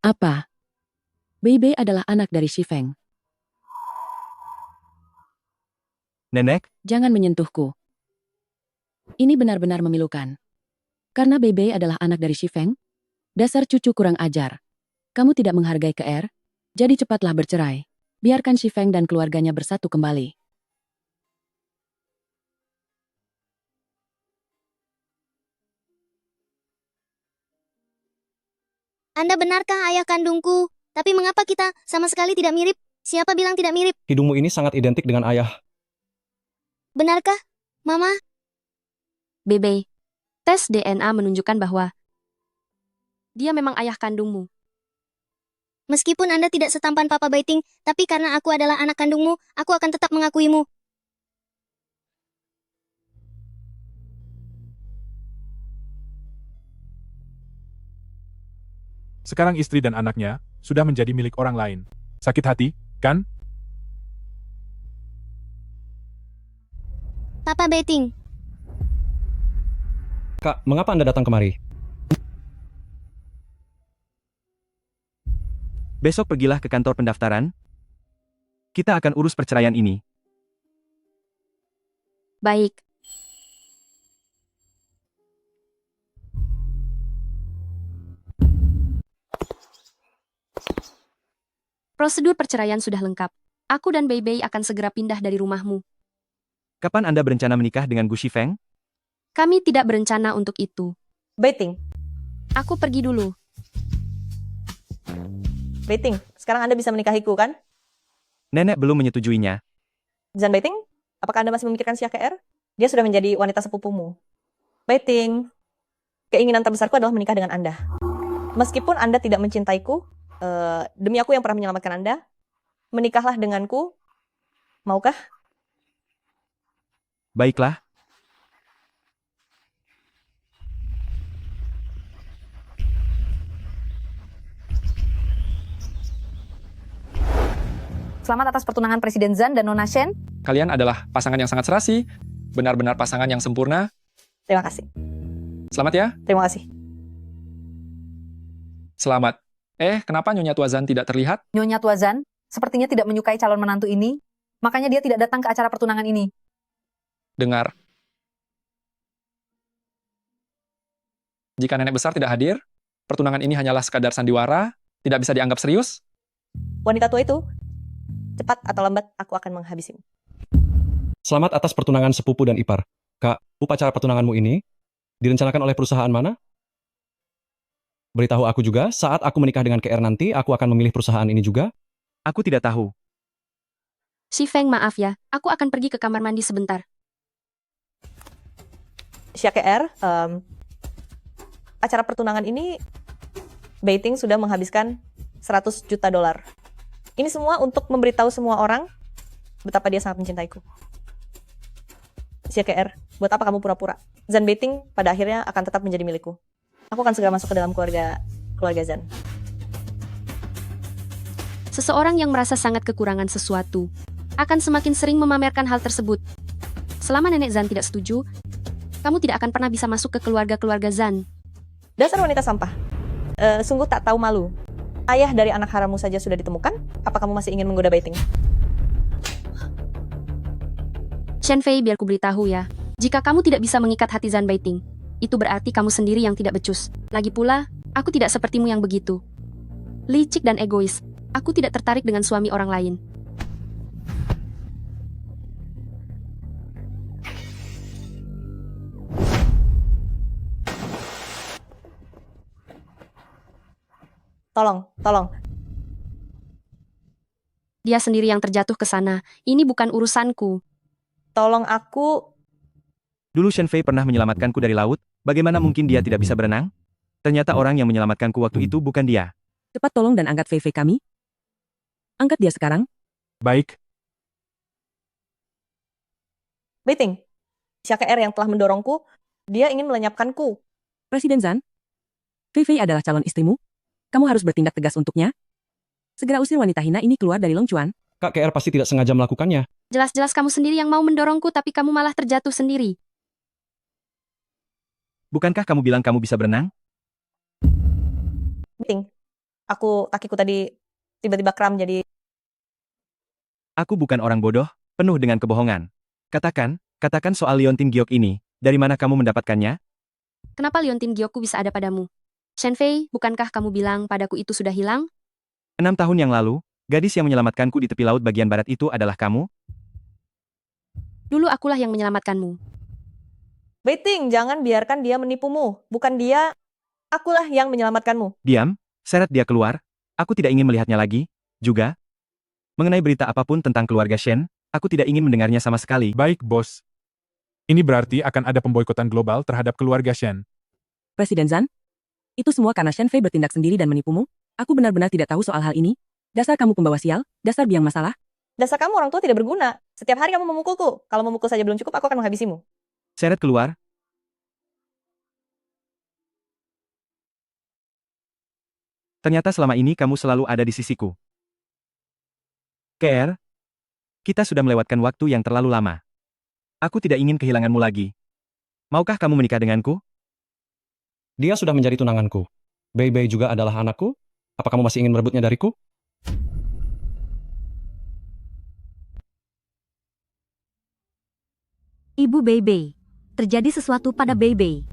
Apa? Bebe adalah anak dari Shifeng. Nenek, Jangan menyentuhku. Ini benar-benar memilukan. Karena Bebe adalah anak dari Shifeng, dasar cucu kurang ajar. Kamu tidak menghargai KR, jadi cepatlah bercerai. Biarkan Shifeng dan keluarganya bersatu kembali. Anda benarkah ayah kandungku? Tapi mengapa kita sama sekali tidak mirip? Siapa bilang tidak mirip? Hidungmu ini sangat identik dengan ayah. Benarkah, Mama? Bebe, tes DNA menunjukkan bahwa dia memang ayah kandungmu. Meskipun Anda tidak setampan Papa Beiting, tapi karena aku adalah anak kandungmu, aku akan tetap mengakuimu. Sekarang istri dan anaknya sudah menjadi milik orang lain. Sakit hati, kan? Papa Beiting, Kak, mengapa Anda datang kemari? besok pergilah ke kantor pendaftaran. Kita akan urus perceraian ini. Baik. Prosedur perceraian sudah lengkap. Aku dan Bebe akan segera pindah dari rumahmu. Kapan Anda berencana menikah dengan Gu Shifeng? Kami tidak berencana untuk itu. Beiting, Aku pergi dulu. Beiting, sekarang Anda bisa menikahiku, kan? Nenek belum menyetujuinya. Zan Beiting, apakah Anda masih memikirkan Xia KR? Dia sudah menjadi wanita sepupumu. Beiting, keinginan terbesarku adalah menikah dengan Anda. Meskipun Anda tidak mencintaiku, demi aku yang pernah menyelamatkan Anda, menikahlah denganku. Maukah? Baiklah. Selamat atas pertunangan Presiden Zan dan Nona Shen. Kalian adalah pasangan yang sangat serasi, benar-benar pasangan yang sempurna. Terima kasih. Selamat ya. Terima kasih. Selamat. Kenapa Nyonya Tua Zan tidak terlihat? Nyonya Tua Zan sepertinya tidak menyukai calon menantu ini, makanya dia tidak datang ke acara pertunangan ini. Dengar. Jika nenek besar tidak hadir, pertunangan ini hanyalah sekadar sandiwara, tidak bisa dianggap serius. Wanita tua itu, cepat atau lambat aku akan menghabisimu. Selamat atas pertunangan sepupu dan ipar. Kak, upacara pertunanganmu ini direncanakan oleh perusahaan mana? Beritahu aku juga, saat aku menikah dengan KR nanti, aku akan memilih perusahaan ini juga. Aku tidak tahu. Shifeng, maaf ya, aku akan pergi ke kamar mandi sebentar. Xia KR, acara pertunangan ini, Beiting sudah menghabiskan $100 juta. Ini semua untuk memberitahu semua orang betapa dia sangat mencintaiku. Xia KR, buat apa kamu pura-pura? Zan Beiting pada akhirnya akan tetap menjadi milikku. Aku akan segera masuk ke dalam keluarga Zan. Seseorang yang merasa sangat kekurangan sesuatu akan semakin sering memamerkan hal tersebut. Selama Nenek Zan tidak setuju, kamu tidak akan pernah bisa masuk ke keluarga Zan. Dasar wanita sampah. Sungguh tak tahu malu. Ayah dari anak harammu saja sudah ditemukan. Apa kamu masih ingin menggoda Beiting? Shen Fei, biar ku beritahu ya. Jika kamu tidak bisa mengikat hati Zan Baiting, itu berarti kamu sendiri yang tidak becus. Lagi pula, aku tidak sepertimu yang begitu licik dan egois. Aku tidak tertarik dengan suami orang lain. Tolong. Dia sendiri yang terjatuh ke sana. Ini bukan urusanku. Tolong aku. Dulu Shen Fei pernah menyelamatkanku dari laut, bagaimana mungkin dia tidak bisa berenang? Ternyata orang yang menyelamatkanku waktu itu bukan dia. Cepat tolong dan angkat Fei Fei kami. Angkat dia sekarang. Baik. Baiting. CKR yang telah mendorongku, dia ingin melenyapkanku. Presiden Zan, Fei Fei adalah calon istrimu. Kamu harus bertindak tegas untuknya. Segera usir wanita hina ini keluar dari Long Chuan. Kak KR pasti tidak sengaja melakukannya. Jelas-jelas kamu sendiri yang mau mendorongku tapi kamu malah terjatuh sendiri. Bukankah kamu bilang kamu bisa berenang? Baiting. Kakiku tadi tiba-tiba kram jadi. Aku bukan orang bodoh, penuh dengan kebohongan. Katakan soal Liontin Giok ini, dari mana kamu mendapatkannya? Kenapa Liontin Giokku bisa ada padamu? Shen Fei, bukankah kamu bilang padaku itu sudah hilang? 6 tahun yang lalu, gadis yang menyelamatkanku di tepi laut bagian barat itu adalah kamu? Dulu akulah yang menyelamatkanmu. Baiting, jangan biarkan dia menipumu. Bukan dia, akulah yang menyelamatkanmu. Diam, seret dia keluar. Aku tidak ingin melihatnya lagi. Juga, mengenai berita apapun tentang keluarga Shen, aku tidak ingin mendengarnya sama sekali. Baik, bos. Ini berarti akan ada pemboikotan global terhadap keluarga Shen. Presiden Zan, itu semua karena Shen Fei bertindak sendiri dan menipumu. Aku benar-benar tidak tahu soal hal ini. Dasar kamu pembawa sial, dasar biang masalah. Dasar kamu orang tua tidak berguna. Setiap hari kamu memukulku. Kalau memukul saja belum cukup, aku akan menghabisimu. Seret keluar. Ternyata selama ini kamu selalu ada di sisiku. KR, kita sudah melewatkan waktu yang terlalu lama. Aku tidak ingin kehilanganmu lagi. Maukah kamu menikah denganku? Dia sudah menjadi tunanganku. Bei Bei juga adalah anakku. Apa kamu masih ingin merebutnya dariku? Ibu Bei Bei, terjadi sesuatu pada Bei Bei.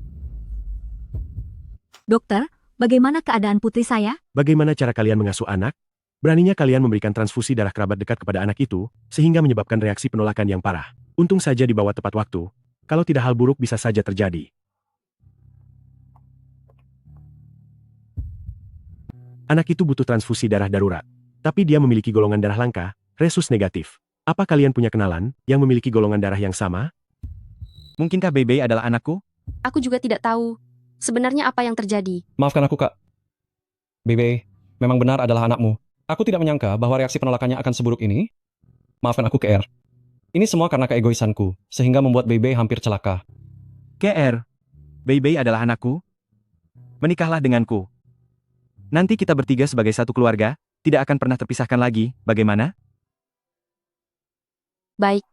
Dokter, bagaimana keadaan putri saya? Bagaimana cara kalian mengasuh anak? Beraninya kalian memberikan transfusi darah kerabat dekat kepada anak itu, sehingga menyebabkan reaksi penolakan yang parah. Untung saja dibawa tepat waktu. Kalau tidak hal buruk bisa saja terjadi. Anak itu butuh transfusi darah darurat. Tapi dia memiliki golongan darah langka, resus negatif. Apa kalian punya kenalan yang memiliki golongan darah yang sama? Mungkinkah Bei Bei adalah anakku? Aku juga tidak tahu. Sebenarnya apa yang terjadi? Maafkan aku, Kak. Bei Bei, memang benar adalah anakmu. Aku tidak menyangka bahwa reaksi penolakannya akan seburuk ini. Maafkan aku, KR. Ini semua karena keegoisanku, sehingga membuat Bei Bei hampir celaka. KR, Bei Bei adalah anakku? Menikahlah denganku. Nanti kita bertiga sebagai satu keluarga, tidak akan pernah terpisahkan lagi, bagaimana? Baik.